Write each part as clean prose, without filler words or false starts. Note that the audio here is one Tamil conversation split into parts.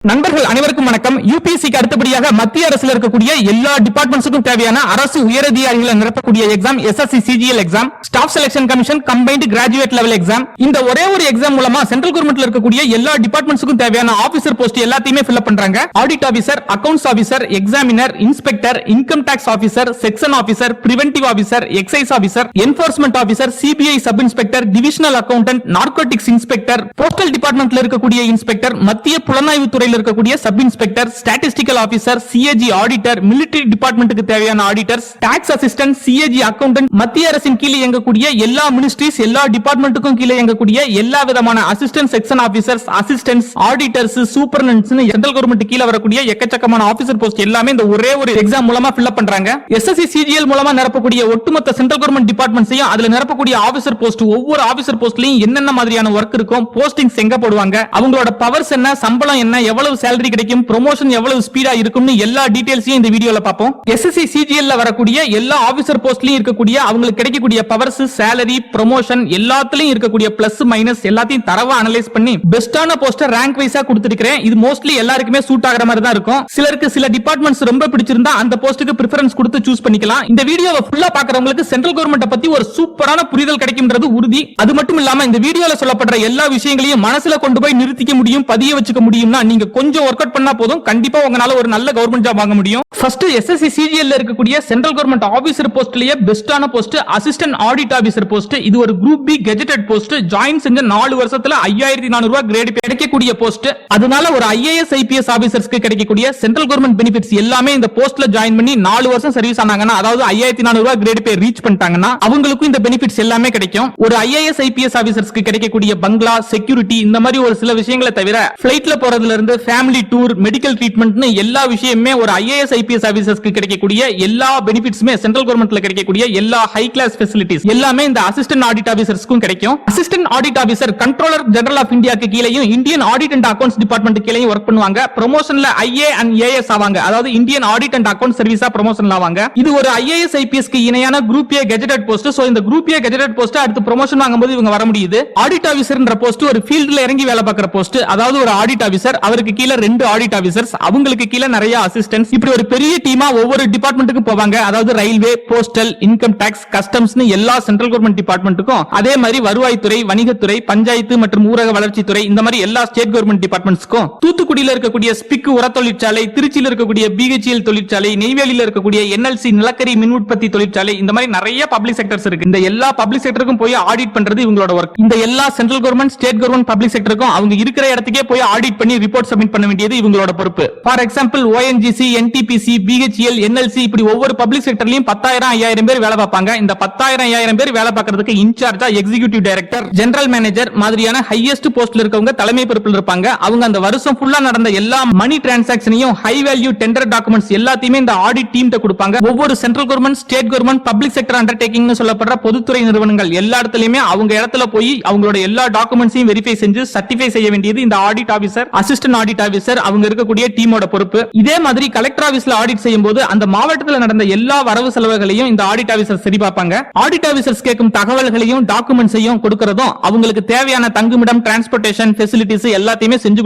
நண்பர்கள் அனைவருக்கும் வணக்கம். யூபிஎஸ்சிக்கு அடுத்தபடியாக மத்திய அரசில் இருக்கக்கூடிய எல்லா டிபார்ட்மெண்ட்ஸுக்கும் தேவையான அரசு உயரதிகாரிகளை நிரப்பக்கூடிய exam SSC CGL exam, staff selection commission combined graduate level exam. இந்த ஒரே ஒரு எக்ஸாம் மூலமா சென்ட்ரல் கவர்மெண்ட்ல இருக்கக்கூடிய எல்லா டிபார்ட்மெண்ட்ஸுக்கும் தேவையான ஆபீசர் போஸ்ட் எல்லாத்தையுமே ஃபில் பண்றாங்க. Audit officer, accounts officer, examiner, inspector, income tax officer, section officer, preventive officer, excise officer, enforcement officer, CBI sub inspector, divisional accountant, narcotics inspector, postal டிபார்ட்மெண்ட்ல இருக்கக்கூடிய இன்ஸ்பெக்டர், மத்திய புலனாய்வு துறையில் இருக்கக்கூடிய sub inspector, statistical officer, CAG auditor, military டிபார்ட்மெண்ட்டுக்கு தேவையான auditors, tax assistant, CAG accountant, மத்திய அரசின் கீழே இயங்கக்கூடிய எல்லா மினிஸ்ட்ரிஸ், எல்லா டிபார்ட்மெண்ட்டுக்கும் கீழே இயங்கக்கூடிய எல்லா விதமான assistant section officers, assistants, auditors, superintendents, central government கீழே வரக்கூடிய எக்கச்சக்கமான ஆபீசர் போஸ்ட் எல்லாமே இந்த ஒரே ஒரு எக்ஸாம் மூலமா ஃபில் பண்றாங்க. எஸ்எஸ்சி சிஜிஎல் மூலமா நிரப்பக்கூடிய ஒட்டுமொத்த சென்ட்ரல் கவர்மெண்ட் டிபார்ட்மெண்ட்ஸையும் அதுல நிரப்பக்கூடிய ஆபீசர் போஸ்ட், ஒவ்வொரு ஆபீசர் போஸ்ட்லயும் என்னென்ன மாதிரியான ஒர்க் இருக்கும், போஸ்டிங்ஸ் எங்க போடுவாங்க, அவங்களோட பவர்ஸ் என்ன, சம்பளம் என்ன, எவ்வளவு சேலரி கிடைக்கும், ப்ரமோஷன் எவ்வளவு ஸ்பீடா இருக்கும்னு எல்லா டீடைல்ஸையும் இந்த வீடியோல பாப்போம். எஸ்எஸ்சி சிஜிஎல்ல வரக்கூடிய எல்லா ஆபீசர் போஸ்ட்லயும் இருக்கக்கூடிய அவங்களுக்கு கிடைக்கக்கூடிய பவர்ஸ், சேலரி, ப்ரமோஷன் எல்லாத்துலயும் இருக்கக்கூடிய பிளஸ் மைனஸ் எல்லாத்தையும் தரவா அனலைஸ் பண்ணி பெஸ்டான போஸ்ட் ரேங்க் வைஸா கொடுத்திருக்கேன். இது மோஸ்ட்லி எல்லாருக்குமே சூட் ஆகிற மாதிரி தான் இருக்கும். சிலருக்கு சில டிபார்ட்மெண்ட்ஸ் ரொம்ப பிடிச்சிருந்தா அந்த போஸ்டுக்கு பிரெஃபரன்ஸ் கொடுத்து சூஸ் பண்ணிக்கலாம். இந்த வீடியோவை ஃபுல்லா பார்க்கறவங்களுக்கு சென்ட்ரல் கவர்மெண்ட் பத்தி ஒரு சூப்பரான புரிதல் கிடைக்கும்ன்றது உறுதி. அது மட்டும் இல்லாம இந்த வீடியோல சொல்லப்படுற எல்லா விஷயங்களையும் மனசுல கொண்டு போய் நிறுத்திக்க முடியும், பதிய வச்சுக்க முடியும்னா நீங்க கொஞ்சம் ஒர்க் அவுட் பண்ணா போதும், கண்டிப்பா உங்களால ஒரு நல்ல கவர்மெண்ட் ஜாப் வாங்க முடியும். ஃபர்ஸ்ட் எஸ்எஸ்சி சிஜிஎல்ல இருக்கக்கூடிய சென்ட்ரல் கவர்மெண்ட் ஆபீசர் போஸ்ட்லயே பெஸ்டான post assistant audit officer post. இது ஒரு group B gazetted post. Join செஞ்ச 4 வருஷத்துல 5400 ரூபாய் கிரேட் கிடைக்கக்கூடிய போஸ்ட். அதனால ஒரு ஐஏஎஸ் ஐபிஎஸ் ஆபீசர்ஸ்க்கு கிடைக்கக்கூடிய சென்ட்ரல் கவர்மெண்ட் பெனிஃபிட்ஸ் எல்லாமே இந்த போஸ்ட்ல ஜாயின் பண்ணி 4 வருஷம் சர்வீஸ் ஆனாங்கன்னா, அதாவது 5400 ரூபாய் கிரேட் பே ரீச் பண்ணிட்டாங்கன்னா அவங்களுக்கும் இந்த பெனிஃபிட்ஸ் எல்லாமே கிடைக்கும். ஒரு ஐஏஎஸ் ஐபிஎஸ் ஆபீசர்ஸ்க்கு கிடைக்கக்கூடிய பங்களா, செக்யூரிட்டி, இந்த மாதிரி ஒரு சில விஷயங்களை தவிர ஃளைட்ல போறதுல இருந்து ஃபேமிலி டூர், மெடிக்கல் ட்ரீட்மெண்ட்னு எல்லா விஷயமே ஒரு ஐஏஎஸ் ஐபிஎஸ் ஆபீசர்ஸ்க்கு கிடைக்கக்கூடிய எல்லா பெனிஃபிட்ஸ்மே சென்ட்ரல் கவர்மெண்ட்ல கிடைக்கக்கூடிய எல்லா ஹை கிளாஸ் ஃபெசிலிட்டிஸ் எல்லாமே இந்த அசிஸ்டன்ட் ஆடிட் ஆபீசர்ஸ்க்கும் கிடைக்கும். Assistant audit officer controller general of இந்தியாக்கு கீழேயும் Indian audit and accounts department கீழேயும் ஒர்க் பண்ணுவாங்க. ப்ரமோஷன்ல ஐஏ அண்ட் ஏஎஸ் ஆவாங்க, அதாவது இந்தியன் ஆடிட் அண்ட் அக்கவுண்ட் சர்வீஸா ப்ரமோஷன் ஆவாங்க. இது ஒரு ஐஏஎஸ் ஐபிஎஸ் க்கு இணையான group A gazetted post. So இந்த குரூப் ஏ கெஜெட்டட் போஸ்ட் அடுத்து ப்ரமோஷன் வாங்கும்போது இவங்க வர முடியுது. ஆடிட் ஆபீசர்ன்ற போஸ்ட் ஒரு ஃபீல்ட்ல இறங்கி வேலை பார்க்குற போஸ்ட். அதாவது ஒரு ஆடிட் ஆபீசர், அவருக்கு கீழ 2 ஆடிட் ஆபீசர்ஸ், அவங்களுக்கு கீழ நிறைய அசிஸ்டன்ட்ஸ், இப்படி ஒரு பெரிய டீமா ஒவ்வொரு டிபார்ட்மெண்ட்டுக்கு போவாங்க. அதாவது ரயில்வே, போஸ்டல், இன்கம் டாக்ஸ், கஸ்டம்ஸ்னு எல்லா சென்ட்ரல் கவர்மெண்ட் டிபார்ட்மெண்ட்டுக்கும், அதே மாதிரி வருவாய்த்துறை, வணிகத்துறை, பஞ்சாயத்து மற்றும் ஊரக வளர்ச்சி துறை, இந்த மாதிரி எல்லா ஸ்டேட் கவர்மெண்ட் டிபார்ட்மெண்ட்ஸ்க்கும், தூத்துக்குடியில இருக்கக்கூடிய ஸ்பிக் உர தொழிற்சாலை, திருச்சியில் இருக்கக்கூடிய பிஹெச்எல் தொழிற்சாலை, நெய்வேலியில் இருக்கக்கூடிய என்எல்சி நிலக்கரி மின் உற்பத்தி தொழிற்சாலை, இந்த மாதிரி நிறைய பப்ளிக் செக்டர்ஸ் இருக்கு. இந்த எல்லா பப்ளிக் செக்டருக்கும் போய் ஆடிட் பண்றது இவங்களோட ஒர்க். இந்த எல்லா central government, state government public செக்டருக்கும் அவங்க இருக்கிற இடத்துக்கே போய் ஆடிட் பண்ணி ரிப்போர்ட் சப்மிட் பண்ண வேண்டியது இவங்களோட பொறுப்பு. For example ONGC, NTPC, BHEL, NLC, இப்படி ஒவ்வொரு பப்ளிக் செக்டர்லயும் 10,000 5000 பேர் வேலை பார்ப்பாங்க. இந்த 10,000 5000 பேர் வேலை பார்க்கிறதுக்கு இன்சார்ஜா எக்ஸிகியூட்டிவ் டைரக்டர், ஜெனரல் மேனேஜர் மாதிரியான ஹையஸ்ட் போஸ்ட்ல இருக்கவங்க தலைமை பொறுப்பில் இருப்பாங்க. அவங்க அந்த வருஷம் ஃபுல்லா நடந்த எல்லா மணி டிரான்சாக்ஷனையும், ஹை வேல்யூ டெண்டர் டாக்குமெண்ட்ஸ் எல்லாத்தையுமே இந்த ஆடிட் டீம் கொடுப்பாங்க. ஒவ்வொரு central government, state government, public sector அண்டர்டேக்கிங்னு சொல்லப்படுற பொதுத்துறை நிறுவனங்கள் எல்லா இடத்துலயுமே அவங்க இடத்துல போய் அவங்களோட எல்லா டாக்குமெண்ட்ஸையும் வெரிஃபை செஞ்சு சர்டிஃபை செய்ய வேண்டியது இந்த audit officer, assistant audit officer, அவங்க இருக்கக்கூடிய டீமோட பொறுப்பு. இதே மாதிரி கலெக்டர் ஆபீஸ்ல ஆடிட் செய்யும்போது அந்த மாவட்டத்தில் நடந்த எல்லா வரவு செலவுகளையும் இந்த ஆடிட் ஆபீசர் சரி பார்ப்பாங்க. ஆடிட் ஆபீசர்ஸ் கேட்கும் தகவல்களையும் டாக்குமெண்ட்ஸையும் கொடுக்கிறதும், அவங்களுக்கு தேவையான தங்குமிடம், டிரான்ஸ்போர்ட்டேஷன் ஃபெசிலிட்டிஸ் எல்லாத்தையுமே செஞ்சு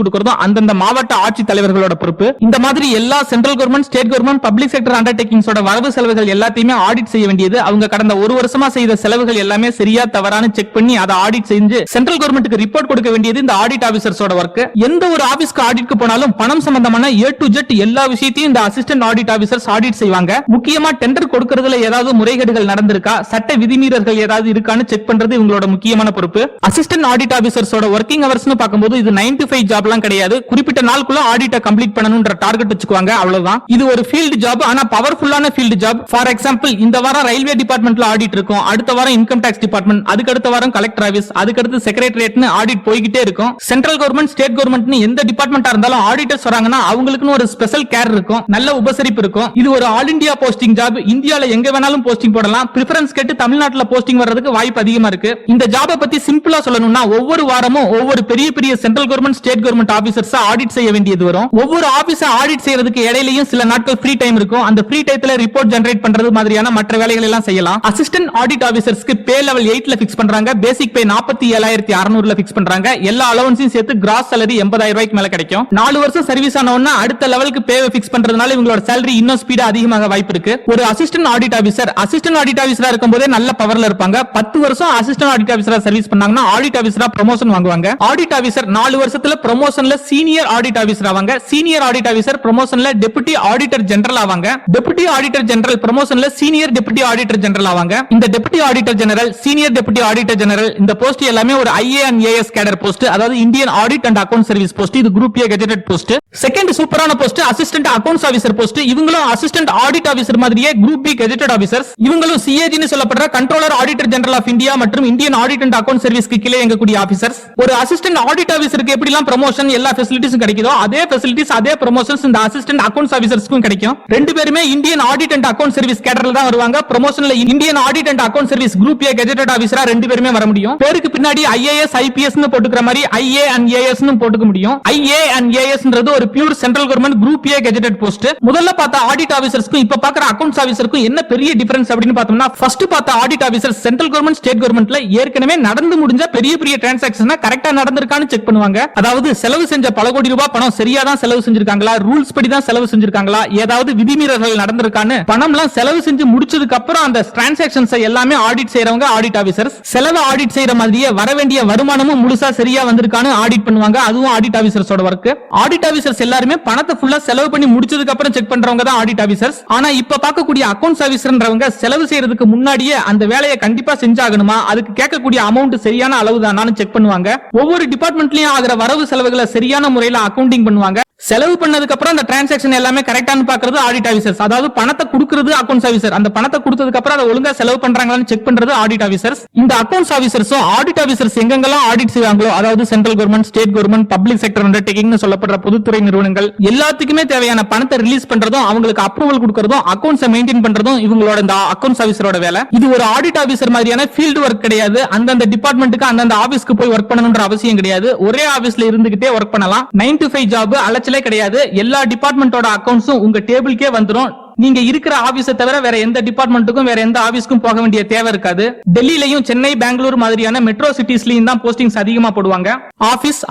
கொடுக்கிறதும் அந்தந்த மாவட்ட ஆட்சி தலைவர்களோட பொறுப்பு. இந்த மாதிரி எல்லா central government, state government, public sector அண்டர்டேக்கிங்ஸோட வரவு செலவுகள் எல்லாத்தையுமே ஆடிட் செய்ய வேண்டியது அவங்க கடந்த 1 வருஷமா செய்த செலவுகள் எல்லாமே சரியா தவறான செக் பண்ணி அதை ஆடிட் செஞ்சு சென்ட்ரல் கவர்மெண்ட்டுக்கு ரிப்போர்ட் கொடுக்க வேண்டியது இந்த ஆடிட் ஆபீசர்ஸோட ஒர்க். எந்த ஒரு ஆபீஸ்க்கு ஆடிட்க்கு போனாலும் பணம் சம்பந்தமான ஏ டு ஜெட் எல்லா விஷயத்தையும் இந்த அசிஸ்டன்ட் ஆடிட் ஆபீசர்ஸ் ஆடிட் செய்வாங்க. முக்கியமா டெண்டர் கொடுக்கிறதுல ஏதாவது முறைகேடுகள் நடந்திருக்கா, சட்ட விதிமீறல்கள் ஏதாவது இருக்கான்னு செக் பண்றது இவங்களோட முக்கியமான பொறுப்பு. அசிஸ்டன்ட் ஆடிட் ஆபீசர்ஸோட ஒர்க்கிங் ஹவர்ஸ்னு பார்க்கும்போது இது 9 to 5 ஜாப்லாம் கிடையாது. குறிப்பிட்ட நாளுக்குள்ள ஆடிட்டை கம்ப்ளீட் பண்ணணும்ன்ற டார்கெட் வச்சுக்குவாங்க, அவ்வளவுதான். இது ஒரு ஃபீல்ட் ஜாப், ஆனா பவர்ஃபுல்லான ஃபீல்ட் ஜாப். ஃபார் எக்ஸாம்பிள் இந்த வாரம் ரயில்வே டிபார்ட்மெண்ட்ல ஆடிட் இருக்கும், அடுத்த வாரம் இன்கம் டாக்ஸ் டிபார்ட்மெண்ட், அதுக்கு அடுத்த வாரம் கலெக்டர் ஆபீஸ், அதுக்கு அடுத்து செக்ரட்டரியேட்னு ஆடிட் போய்கிட்டே இருக்கும். சென்ட்ரல் கவர்மெண்ட், ஸ்டேட் கவர்மெண்ட் எந்த டிபார்ட்மெண்டா இருந்தாலும் ஆடிட்டர்ஸ் வராங்கன்னா அவங்களுக்குன்னு ஒரு ஸ்பெஷல் ஸ்பெஷல் கேர் இருக்கும், நல்ல உபசரிப்பு இருக்கும். இது ஒரு ஆல் இந்தியா போஸ்டிங் ஜாப். இந்தியால எங்க வேணாலும் போஸ்டிங் போடலாம். பிரெஃபரன்ஸ் கேட்டு தமிழ்நாட்டுல போஸ்டிங் வர்றதுக்கு வாய்ப்பு அதிகமா இருக்கு. இந்த ஜாபை பத்தி சிம்பிளா சொல்லணும்னா ஒவ்வொரு வாரமும் ஒவ்வொரு பெரிய பெரிய central government state government officers audit செய்ய வேண்டியது வரும். ஒவ்வொரு ஆபீஸ ஆடிட் செய்யறதுக்கு இடையிலயும் சில நாட்கள் ஃப்ரீ டைம் இருக்கும். அந்த ஃப்ரீ டைத்துல ரிப்போர்ட் ஜெனரேட் பண்றது மாதிரியான மற்ற வேலைகள் எல்லாம் செய்யலாம். அசிஸ்டன்ட் ஆடிட் ஆபீசர்ஸ்க்கு பே லெவல் 8ல பிக்ஸ் பண்றாங்க. பேசிக் பே 47,600ல பிக்ஸ் பண்றாங்க. எல்லா அலவன்ஸையும் சேர்த்து கிராஸ் salary 80,000 ரூபாய்க்கு மேல கிடைக்கும். 4 வருஷம் சர்வீஸ் ஆன உடனே அடுத்த லெவலுக்கு பே பிக்ஸ் பண்றதுனால இவங்களோட salary இன்னும் ஸ்பீடா அதிகமாக வாய்ப்பு இருக்கு. ஒரு அசிஸ்டன்ட் ஆடிட் ஆபீசரா இருக்கும்போதே நல்ல பவர்ல இருப்பாங்க. 10 வருஷம் அசிஸ்டன்ட் ஆடிட் ஆபீசரா சர்வீஸ் பண்ணாங்கன்னா ஆடிட் ஆபீசரா ப்ரமோஷன் வாங்குவாங்க. ஆடிட் ஆபீசர் 4 வருஷத்துல ப்ரமோஷன்ல சீனியர் ஆடிட் ஆபீசர் ஆவாங்க. சீனியர் ஆடிட் ஆபீசர் ப்ரமோஷன்ல டெபுட்டி ஆடிட்டர் ஜெனரல் ஆவாங்க. டெபுட்டி ஆடிட்டர் ஜெனரல் ப்ரமோஷன்ல சீனியர் டெபுட்டி ஆடிட்டர் ஜெனரல் ஆவாங்க. இந்த deputy auditor general, senior deputy auditor general இந்த போஸ்ட் எல்லாமே ஒரு IA and AS cadre post, அதாவது Indian audit and account service post. இது group A gazetted post. Second சூப்பரான post assistant accounts officer post. இவங்களும் அசிஸ்டன்ட் ஆடிட் ஆபீசர் மாதிரியே குரூப் B கெஜெட்டட் ஆபீசர்ஸ். இவங்களும் CAG னு சொல்லப்படுற controller auditor general of India மற்றும் இந்தியன் ஆடிட் அண்ட் அக்கவுண்ட் சர்வீஸ்க்கு கீழே இயங்கக்கூடிய ஆபீசர்ஸ். ஒரு அசிஸ்டன்ட் ஆடிட் ஆபீசருக்கு எப்படி எல்லாம் ப்ரமோஷன் எல்லா ஃபெசிலிட்டிஸும் கிடைக்குதோ அதே ஃபெசிலிட்டிஸ் அதே ப்ரமோஷன்ஸ் இந்த அசிஸ்டன்ட் அக்கவுண்ட்ஸ் ஆபீசர்ஸ்க்கும் கிடைக்கும். ரெண்டு பேருமே Indian audit and account service கேடர்ல தான் வருவாங்க. ப்ரமோஷன்ல Indian audit and account service group A gazetted ஆபீசரா ரெண்டு பேருமே வர முடியும். பேருக்கு பின்னாடி IAS IPS னு போட்டுக்கிற மாதிரி IA and AS னு போட்டுக்க முடியும். IA and AS ன்றது ஒரு pure central government group A gazetted post. முதல்ல பார்த்த ஆடிட் ஆபீசர்ஸ்க்கும் இப்ப பார்க்குற அக்கவுண்ட்ஸ் ஆபீசருக்கும் என்ன பெரிய டிஃபரன்ஸ் அப்படின்னு பார்த்தோம்னா, ஃபர்ஸ்ட் பார்த்த audit officer central government state கவர்மெண்ட்ல ஏற்கனவே நடந்து முடிஞ்ச பெரிய பெரிய டிரான்சாக்ஷன் கரெக்டா நடந்திருக்கான்னு செக் பண்ணுவாங்க. அதாவது செலவு செஞ்ச பல கோடி ரூபாய் பணம் சரியா தான் செலவு செஞ்சிருக்காங்களா, ரூல்ஸ் படி தான் செலவு செஞ்சிருக்காங்களா, ஏதாவது விதிமீறல்கள் நடந்திருக்கான்னு பணம்லாம் செலவு செஞ்சு முடிச்சதுக்கு அப்புறம் அந்த டிரான்சாக்ஷன்ஸ் எல்லாமே ஆடிட் செய்றவங்க ஆடிட் ஆபீசர்ஸ். செலவு ஆடிட் செய்யற மாதிரியே வர வேண்டிய வருமானமும் முழுசா சரியா வந்திருக்கான்னு ஆடிட் பண்ணுவாங்க. அதுவும் ஆடிட் ஆபீசர்ஸோட வர்க். ஆடிட் ஆபீசர்ஸ் எல்லாருமே பணத்தை ஃபுல்லா செலவு பண்ணி முடிச்சதுக்கு அப்புறம் செக் பண்றவங்க தான் ஆடிட் ஆபீசர்ஸ். ஆனா இப்ப பார்க்கக்கூடிய அக்கவுண்ட்ஸ் ஆபீசர்ன்றவங்க செலவு செய்யறதுக்கு முன்னாடியே அந்த வேலையை கண்டிப்பா செஞ்சாகணுமா, அதுக்கு கேட்கக்கூடிய அமௌண்ட் சரியான அளவு தானான்னு செக் பண்ணுவாங்க. ஒவ்வொரு டிபார்ட்மெண்ட்லயும் ஆகிற வரவு செலவுகளை சரியான முறையில் அக்கவுண்டிங் பண்ணுவாங்க. செலவு பண்ணதுக்கு அப்புறம் அந்த டிரான்சாக்ஷன் எல்லாமே கரெக்டானு பார்க்கிறது ஆடிட் ஆபீசர்ஸ். அதாவது பணத்தை கொடுக்கிறது அக்கவுண்ட்ஸ் ஆபீசர், அந்த பணத்தை கொடுத்ததுக்கு அப்புறம் அதை ஒழுங்கா செலவு பண்றாங்களான்னு செக் பண்றது ஆடிட் ஆபீசர்ஸ். இந்த அக்கவுண்ட்ஸ் ஆபீசர்ஸும் ஆடிட் ஆபீசர்ஸ் எங்கெங்கெல்லாம் ஆடிட் செய்வாங்களோ, அதாவது central government, state government, public sector அண்டர்டேக்கிங்னு சொல்லப்படுற பொதுத்துறை நிறுவனங்கள் எல்லாத்துக்குமே தேவையான பணத்தை ரிலீஸ் பண்றதும் அவங்களுக்கு அப்ரூவல் கொடுக்கறதும் அக்கவுண்ட்ஸ் மெயின்டைன் பண்றதும் இவங்களோட இந்த அக்கவுண்ட்ஸ் ஆபீசரோட வேலை. இது ஒரு ஆடிட் ஆபீசர் மாதிரியான ஃபீல்ட் ஒர்க் கிடையாது. அந்தந்த டிபார்ட்மெண்ட்டுக்கு அந்தந்த ஆபீஸ்க்கு போய் ஒர்க் பண்ணணும்ன்ற அவசியம் கிடையாது. ஒரே ஆபீஸ்ல இருந்துகிட்டே ஒர்க் பண்ணலாம். 9 to 5 ஜாப், அலைச்சலே கிடையாது. எல்லா டிபார்ட்மெண்டோட அக்கவுண்ட்ஸும் உங்க டேபிளுக்கே வந்துரும். நீங்க இருக்கிற ஆபீஸை தவிர வேற எந்த டிபார்ட்மெண்ட்டுக்கும் வேற எந்த ஆபீஸ்க்கும் போக வேண்டிய தேவை இருக்காது. டெல்லியிலையும் சென்னை, பெங்களூர் மாதிரியான மெட்ரோ சிட்டிஸ்லயும் தான் போஸ்டிங்ஸ் அதிகமா போடுவாங்க.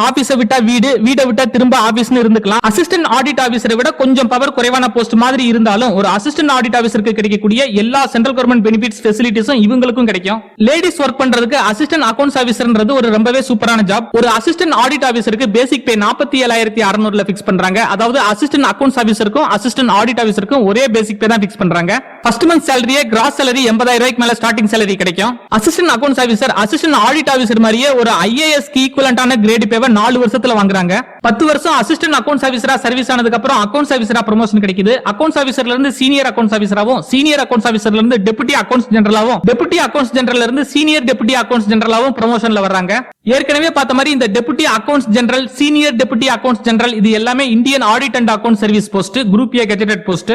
ஆபீஸை விட்டா வீடை விட்டா திரும்ப ஆபீஸ்னு இருந்துக்கலாம். அசிஸ்டன்ட் ஆடிட் ஆபீசரை விட கொஞ்சம் பவர் குறைவான போஸ்ட் மாதிரி இருந்தாலும் ஒரு அசிஸ்டன்ட் ஆடிட் ஆபீசருக்கு கிடைக்கக்கூடிய எல்லா சென்ட்ரல் கவர்மெண்ட் பெனிஃபிட்ஸ் ஃபெசிலிட்டிஸும் இவங்களுக்கும் கிடைக்கும். லேடிஸ் ஒர்க் பண்றதுக்கு அசிஸ்டன்ட் அக்கவுண்ட்ஸ் ஆபீசர்ன்றது ஒரு ரொம்பவே சூப்பரான ஜாப். ஒரு அசிஸ்டன்ட் ஆடிட் ஆபீசருக்கு பேசிக் பே 47,600ல பிக்ஸ் பண்றாங்க. அதாவது அசிஸ்டன்ட் அக்கவுண்ட்ஸ் ஆபீசருக்கும் அசிஸ்டன்ட் ஆடிட் ஆபீசருக்கும் ஒரே பேசிக் பே தான் பிக்ஸ் பண்றாங்க. First month salary cross salary 80,000 ரூபாய்க்கு மேல ஸ்டார்டிங் salary கிடைக்கும். Assistant accounts officer assistant audit officer மாதிரியே ஒரு IAS க்கு ஈக்குவலன்ட்டான கிரேட் பேவை 4 வருஷத்துல வாங்குறாங்க. 10 வருஷம் அசிஸ்டன்ட் அக்கவுண்ட்ஸ் ஆபீசரா சர்வீஸ் ஆனதுக்கு அப்புறம் அக்கவுண்ட்ஸ் ஆபீசரா ப்ரமோஷன் கிடைக்குது. அக்கவுண்ட்ஸ் ஆபீசர்ல இருந்து சீனியர் அக்கவுண்ட்ஸ் ஆபீசராவும், சீனியர் அக்கவுண்ட்ஸ் ஆபீசர்ல இருந்து டெபுட்டி அக்கவுண்ட்ஸ் ஜெனரலாவும், டெபுட்டி அக்கவுண்ட்ஸ் ஜெனரல்ல இருந்து சீனியர் டெபுட்டி அக்கவுண்ட்ஸ் ஜெனரலாவும் ப்ரமோஷன்ல வர்றாங்க. ஏற்கனவே பார்த்த மாதிரி இந்த deputy accounts general, senior deputy accounts general இது எல்லாமே Indian audit and account service post, group A gazetted post.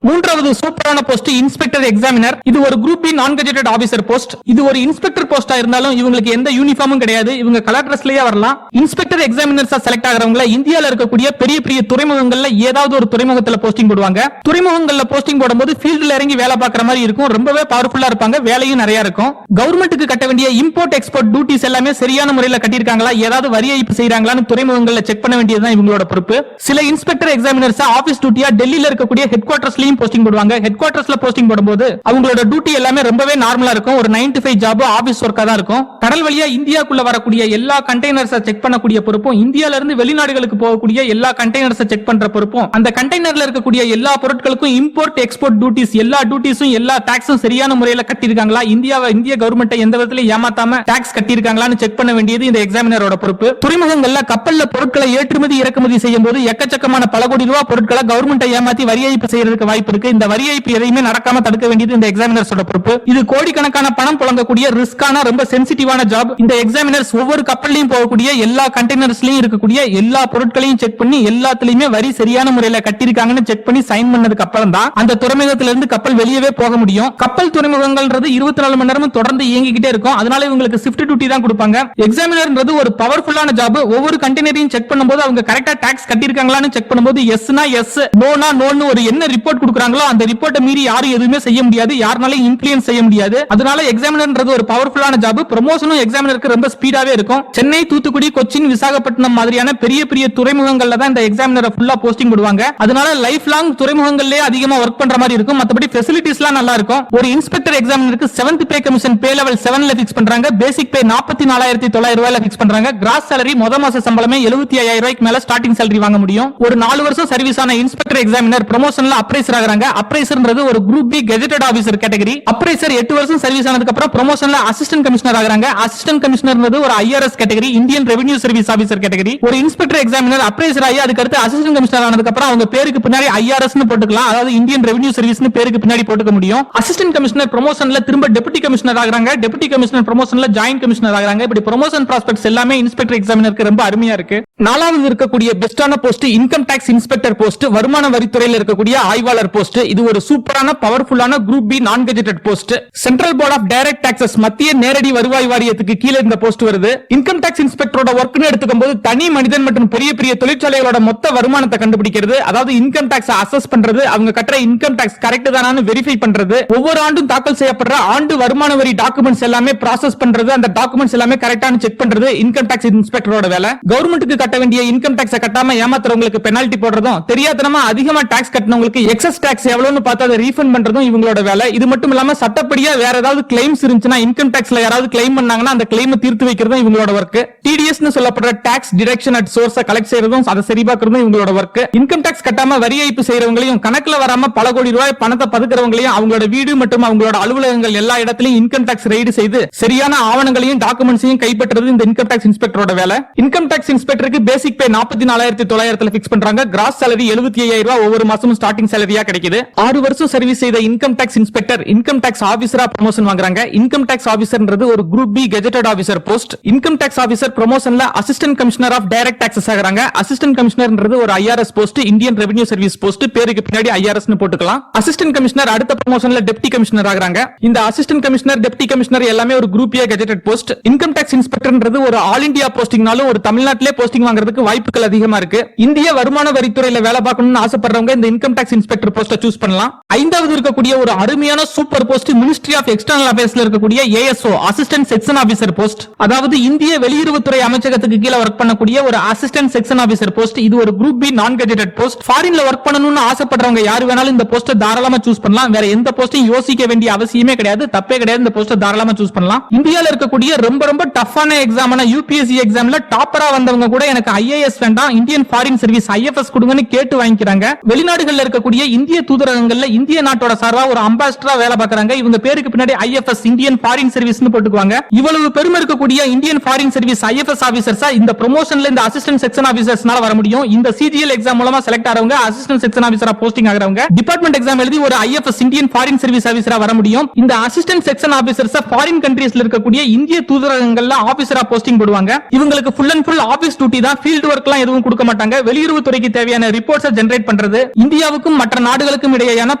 மூன்றாவது சூப்பரான போஸ்ட் இன்ஸ்பெக்டர் எக்ஸாமினர். இது ஒரு குரூப் B நான் கெஜெட்டட் ஆபீசர் போஸ்ட். இது ஒரு இன்ஸ்பெக்டர் போஸ்டா இருந்தாலும் இவங்களுக்கு எந்த யூனிஃபார்மும் கிடையாது. இவங்க கலர் ட்ரெஸ்லயே வரலாம். இன்ஸ்பெக்டர் எக்ஸாமினர்ஸா செலக்ட் ஆகிறவங்க இந்தியால இருக்கக்கூடிய பெரிய பெரிய துறைமுகங்கள்ல ஏதாவது ஒரு துறைமுகத்துல போஸ்டிங் போடுவாங்க. துறைமுகங்கள்ல போஸ்டிங் போடும்போது ஃபீல்ட்ல இறங்கி வேலை பார்க்குற மாதிரி இருக்கும். ரொம்பவே பவர்ஃபுல்லா இருப்பாங்க. வேலையும் நிறைய இருக்கும். கவர்மெண்ட்டுக்கு கட்ட வேண்டிய இம்போர்ட் எக்ஸ்போர்ட் டியூட்டிஸ் எல்லாமே சரியான முறையில் கட்டியிருக்காங்களா, ஏதாவது வரி ஏய்ப்பு செய்யறாங்களான்னு துறைமுகங்கள்ல செக் பண்ண வேண்டியதுதான் இவங்களோட பொறுப்பு. சில இன்ஸ்பெக்டர் எக்ஸாமினர்ஸ் ஆபீஸ் டியூட்டியா டெல்லியில இருக்கக்கூடிய ஹெட் குவார்டர்ஸ்ல போஸ்டிங் போடுவாங்க. ஹெட் குவார்டர்ஸ்ல போஸ்டிங் போடும்போது அவங்களோட டியூட்டி எல்லாமே ரொம்பவே நார்மலா இருக்கும். ஒரு 9 to 5 ஜாப், ஆபீஸ் ஒர்க்கா தான் இருக்கும். கடல் வழியா இந்தியாக்குள்ள வரக்கூடிய எல்லா கண்டெய்னர்ஸை செக் பண்ணக்கூடிய பொறுப்பும், இந்தியால இருந்து வெளிநாடுகளுக்கு போகக்கூடிய எல்லா கண்டெய்னர்ஸை செக் பண்ற பொறுப்பும், அந்த கண்டெய்னர்ல இருக்கக்கூடிய எல்லா பொருட்களுக்கும் இம்போர்ட் எக்ஸ்போர்ட் டியூட்டிஸ், எல்லா டியூட்டிஸும் எல்லா டாக்ஸும் சரியான முறையில் கட்டியிருக்காங்களா, இந்திய கவர்மெண்ட் எந்த விதத்திலும் ஏமாத்தாம டாக்ஸ் கட்டியிருக்காங்களான்னு செக் பண்ண வேண்டியது இந்த எக்ஸாமினரோட பொறுப்பு. துறைமுகங்கள்ல கப்பல்ல பொருட்களை ஏற்றுமதி இறக்குமதி செய்யும் போது எக்கச்சக்கமான பல கோடி ரூபாய் பொருட்களை கவர்மெண்ட் ஏமாத்தி வரி ஏய்ப்பு செய்யறதுக்கு வாய்ப்பு இருக்கு. இந்த வரி ஏய்ப்பு எதையுமே நடக்காம தடுக்க வேண்டியது இந்த எக்ஸாமினர்ஸோட பொறுப்பு. இது கோடிக்கணக்கான பணம் புழங்கக்கூடிய ரிஸ்கான ரொம்ப சென்சிட்டிவான ஜாப். இந்த எக்ஸாமினர்ஸ் ஒவ்வொரு கப்பல்லையும் போகக்கூடிய எல்லா கண்டெய்னர்ஸ்லயும் இருக்கக்கூடிய எல்லா பொருட்களையும் செக் பண்ணி எல்லாத்துலயுமே வரி சரியான முறையில கட்டிருக்காங்கன்னு செக் பண்ணி சைன் பண்ணதுக்கு அப்புறம் தான் அந்த துறைமுகத்திலிருந்து கப்பல் வெளியவே போக முடியும். கப்பல் துறைமுகங்கள்ன்றது 24 மணி நேரமும் தொடர்ந்து இயங்கிக்கிட்டே இருக்கும். அதனால இவங்களுக்கு ஷிஃப்ட் டியூட்டி தான் கொடுப்பாங்க. எக்ஸாமினர்ன்றது ஒரு பவர்ஃபுல்லான ஜாப். ஒவ்வொரு கண்டெய்னரையும் செக் பண்ணும்போது அவங்க கரெக்ட்டா டாக்ஸ் கட்டிருக்காங்களான்னு செக் பண்ணும்போது எஸ்னா எஸ், நோனா நோன்னு ஒரு என்ன ரிப்போர்ட் கொடுக்குறாங்களோ அந்த ரிப்போர்ட்டை மீறி யாரும் எதுவுமே செய்ய முடியாது, யாருனாலும் இன்ஃப்ளூயன்ஸ் செய்ய முடியாது. அதனால எக்ஸாமினர்ன்றது ஒரு பவர்ஃபுல்லான ஜாப். ப்ரமோஷனும் எக்ஸாமினருக்கு ரொம்ப ஸ்பீடாவே இருக்கும். சென்னை, தூத்துக்குடி, கொச்சின், விசாகப்பட்டினம் மாதிரியான பெரிய பெரிய துறைமுகங்கள்ல தான் இந்த எக்ஸாமினரை ஃபுல்லா போஸ்டிங் போடுவாங்க. அதனால லைஃப் லாங் துறைமுகங்கள்லயே அதிகமா ஒர்க் பண்ற மாதிரி இருக்கும். மத்தபடி ஃபெசிலிட்டிஸ்லாம் நல்லா இருக்கும். ஒரு இன்ஸ்பெக்டர் எக்ஸாமினருக்கு 7th pay commission pay level 7ல ஃபிக்ஸ் பண்றாங்க. பேசிக் பே 44,900 ரூபாயில ஃபிக்ஸ் பண்றாங்க. கிராஸ் சாலரி முத மாச சம்பளமே 75,000 ரூபாய்க்கு மேல ஸ்டார்டிங் சாலரி வாங்க முடியும். ஒரு 4 வருஷம் சர்வீஸ் ஆன இன்ஸ்பெக்டர் எக்ஸாமினர் ப்ரமோஷன்ல அப்ரைசர் ஆகுறாங்க. அப்ரைசர்ன்றது ஒரு group B gazetted officer category. Appraiser 8 வருஷம் சர்வீஸ் ஆனதுக்கு அப்புறம் ப்ரமோஷன்ல அசிஸ்டன்ட் கமிஷனர் ஆகுறாங்க. அசிஸ்டன்ட் கமிஷனர்ன்றது ஒரு IRS category, Indian revenue service officer category. ஒரு இன்ஸ்பெக்டர் எக்ஸாமினர் அப்ரைசர் ஆகி அதுக்கு அடுத்து அசிஸ்டன்ட் கமிஷனர் ஆனதுக்கு அப்புறம் அவங்க பேருக்கு பின்னாடி ஐஆர்எஸ் னு போட்டுக்கலாம். அதாவது இந்தியன் ரெவென்யூ சர்வீஸ் னு பேருக்கு பின்னாடி போட்டுக்க முடியும். அசிஸ்டன்ட் கமிஷனர் ப்ரமோஷன்ல திரும்ப டெபுட்டி கமிஷனர் ஆகுறாங்க. டெபுட்டி கமிஷனர் ப்ரமோஷன்ல ஜாயின்ட் கமிஷனர் ஆகுறாங்க. இப்படி ப்ரமோஷன் ப்ராஸ்பெக்ட்ஸ் எல்லாமே இன்ஸ்பெக்டர் எக்ஸாமினருக்கு ரொம்ப அருமையா இருக்கு. நாலாவது இருக்கக்கூடிய பெஸ்டான post income tax inspector post, வருமான வரித்துறையில் இருக்கக்கூடிய ஆய்வாளர் போஸ்ட். இது ஒரு சூப்பரான பவர்ஃபுல்லான group B non gazetted post. Central board of direct taxes, மத்திய நேரடி வருவாய் வாரியத்துக்கு கீழே இந்த போஸ்ட் வருது. இன்கம் டாக்ஸ் இன்ஸ்பெக்டரோட ஒர்க்னு எடுத்துக்கும்போது தனி மனிதன் மற்றும் பெரிய பெரிய தொழிற்சாலைகளோட மொத்த வருமானத்தை கண்டுபிடிக்கிறது, அதாவது இன்கம் டாக்ஸ் அசஸ் பண்றது, அவங்க கட்டுற இன்கம் டாக்ஸ் கரெக்ட் தானான்னு வெரிஃபை பண்றது, ஒவ்வொரு ஆண்டும் தாக்கல் செய்யப்படுற ஆண்டு வருமான வரி டாக்குமெண்ட்ஸ் எல்லாமே ப்ராசஸ் பண்றது, அந்த டாக்குமெண்ட்ஸ் எல்லாமே கரெக்டான செக் பண்றது இன்கம் டாக்ஸ் இன்ஸ்பெக்டரோட வேலை. கவர்மெண்ட்டுக்கு கட்ட வேண்டிய இன்கம் டாக்ஸ் கட்டாம ஏமாத்துறவங்களுக்கு பெனால்டி போடுறதும், தெரியாதனமா அதிகமா டாக்ஸ் கட்டினவங்களுக்கு எக்ஸஸ் டாக்ஸ் எவ்வளவுன்னு பார்த்து அதை ரீஃபண்ட் பண்றதும் இவங்களோட வேலை. இது மட்டும் இல்லாம சட்டப்படியா வேற ஏதாவது கிளைம்ஸ் இருந்துச்சுன்னா, இன்கம் டாக்ஸ்ல யாராவது கிளைம் பண்ணாங்கன்னா அந்த கிளைம் தீர்த்து வைக்கிறதும் இவங்களோட ஒர்க். டிடிஎஸ் னு சொல்லப்படுற tax deduction at source collect செய்யறதும் அதை சரிபார்க்கறதும் இவங்களோட ஒர்க். இன்கம் டாக்ஸ் கட்டாம வரி ஏய்ப்பு செய்யறவங்களையும் கணக்குல வராம பல கோடி ரூபாய் பணத்தை பதுக்கிறவங்களையும் அவங்களோட வீடு மற்றும் அவங்களோட அலுவலகங்கள் எல்லா இடத்திலையும் இன்கம் டாக்ஸ் ரெய்டு செய்து சரியான ஆவணங்களையும் டாக்குமெண்ட்ஸையும் கைப்பற்றுறது இந்த இன்கம் டாக்ஸ் இன்ஸ்பெக்டரோட வேலை. இன்கம் டாக்ஸ் இன்ஸ்பெக்டருக்கு பேசிக் பே 44,900 ஃபிக்ஸ் பண்றாங்க. கிராஸ் சாலரி 75,000 ரூபாய் ஒவ்வொரு மாசமும் ஸ்டார்டிங் சாலரியா கிடைக்குது. 6 வருஷம் சர்வீஸ் செய்த income tax inspector income tax ஆபீசரா ப்ரமோஷன் வாங்குறாங்க. இன்கம் டாக்ஸ் ஆபீசர்ன்றது ஒரு group B gazetted officer post. Income tax officer ப்ரமோஷன்ல assistant commissioner of direct taxes ஆகுறாங்க. அசிஸ்டன்ட் கமிஷனர்ன்றது ஒரு IRS post, Indian revenue service post, பேருக்கு பின்னாடி ஐஆர்எஸ் னு போட்டுக்கலாம். அசிஸ்டன்ட் கமிஷனர் அடுத்த ப்ரமோஷன்ல டெப்டி கமிஷனர் ஆகுறாங்க. இந்த அசிஸ்டன்ட் கமிஷனர் டெப்டி கமிஷனர் எல்லாமே ஒரு group A gazetted post. Income tax இன்ஸ்பெக்டர்ன்றது ஒரு ஆல் இந்தியா போஸ்டிங்னாலும் ஒரு தமிழ்நாட்டிலே போஸ்டிங் வாங்குறதுக்கு வாய்ப்புகள் அதிகமா இருக்கு. இந்திய வருமான வரித்துறையில வேலை பார்க்கணும்னு ஆசைப்படுறவங்க இந்த இன்கம் டாக்ஸ் இன்ஸ்பெக்டர் போஸ்ட சூஸ் பண்ணலாம். ஐந்தாவது இருக்கக்கூடிய ஒரு அருமையான super post ministry of external அஃபேர்ஸ்ல இருக்கக்கூடிய ASO assistant section officer post. அதாவது இந்திய வெளியுறவுத்துறை அமைச்சகத்துக்கு கீழ ஒர்க் பண்ணக்கூடிய ஒரு அசிஸ்டன்ட் செக்ஷன் ஆபீசர் போஸ்ட். இது ஒரு group B non gazetted post. ஃபாரின்ல ஒர்க் பண்ணணும்னு ஆசைப்படுறவங்க யாரு வேணாலும் இந்த போஸ்ட தாராளமா சூஸ் பண்ணலாம். வேற எந்த போஸ்டையும் யோசிக்க வேண்டிய அவசியமே கிடையாது, தப்பே கிடையாது. இந்த போஸ்ட தாராளமா சூஸ் பண்ணலாம். இந்தியால இருக்கக்கூடிய ரொம்ப ரொம்ப டஃப்பான எக்ஸாமான யூபிஎஸ்சி எக்ஸாம்ல டாப்பரா வந்தவங்க கூட எனக்கு ஐஏஎஸ் வேண்டாம், இந்தியன் ஃபாரின் சர்வீஸ் ஐஎஃப்எஸ் கொடுங்கன்னு கேட்டு வாங்கிக்கிறாங்க. வெளிநாடுகள்ல இருக்கக்கூடிய இந்திய தூதரகங்கள்ல இந்திய நாட்டோட சார்பா ஒரு அம்பாசிடரா வேலை பார்க்கறாங்க. இவங்க பேருக்கு பின்னாடி ஐஎஃப்எஸ் இந்தியன் ஃபாரின் சர்வீஸ்னு போட்டுக்குவாங்க. இவ்வளவு பெருமை இருக்கக்கூடிய இந்தியன் ஃபாரின் சர்வீஸ் ஐஎஃப்எஸ் ஆபீசர்ஸா இந்த ப்ரமோஷன்ல இந்த அசிஸ்டன்ட் செக்ஷன் ஆபீசர்ஸ்னால வர முடியும். இந்த சிஜிஎல் எக்ஸாம் மூலமா செலக்ட் ஆறவங்க அசிஸ்டன்ட் செக்ஷன் ஆபீசரா போஸ்டிங் ஆகறவங்க டிபார்ட்மெண்ட் எக்ஸாம் எழுதி ஒரு ஐஎஃப்எஸ் இந்தியன் ஃபாரின் சர்வீஸ் ஆபீசரா வர முடியும். இந்த அசிஸ்டன்ட் செக்ஷன் ஆபீசர்ஸா ஃபாரின் கண்ட்ரீஸ்ல இருக்கக்கூடிய இந்திய தூதரகங்கள்ல ஆபீசரா போஸ்டிங் போடுவாங்க. இவங்களுக்கு full and full office duty தான், ஃபீல்ட் வர்க்லாம் எதுவும் கொடுக்க மாட்டாங்க. வெளியுறவுத்துறைக்கு தேவையான ரிப்போர்ட்ஸ் ஜெனரேட் பண்றது, இந்தியாவுக்கும் மற்ற நாடுகளுக்கும் இடையேயான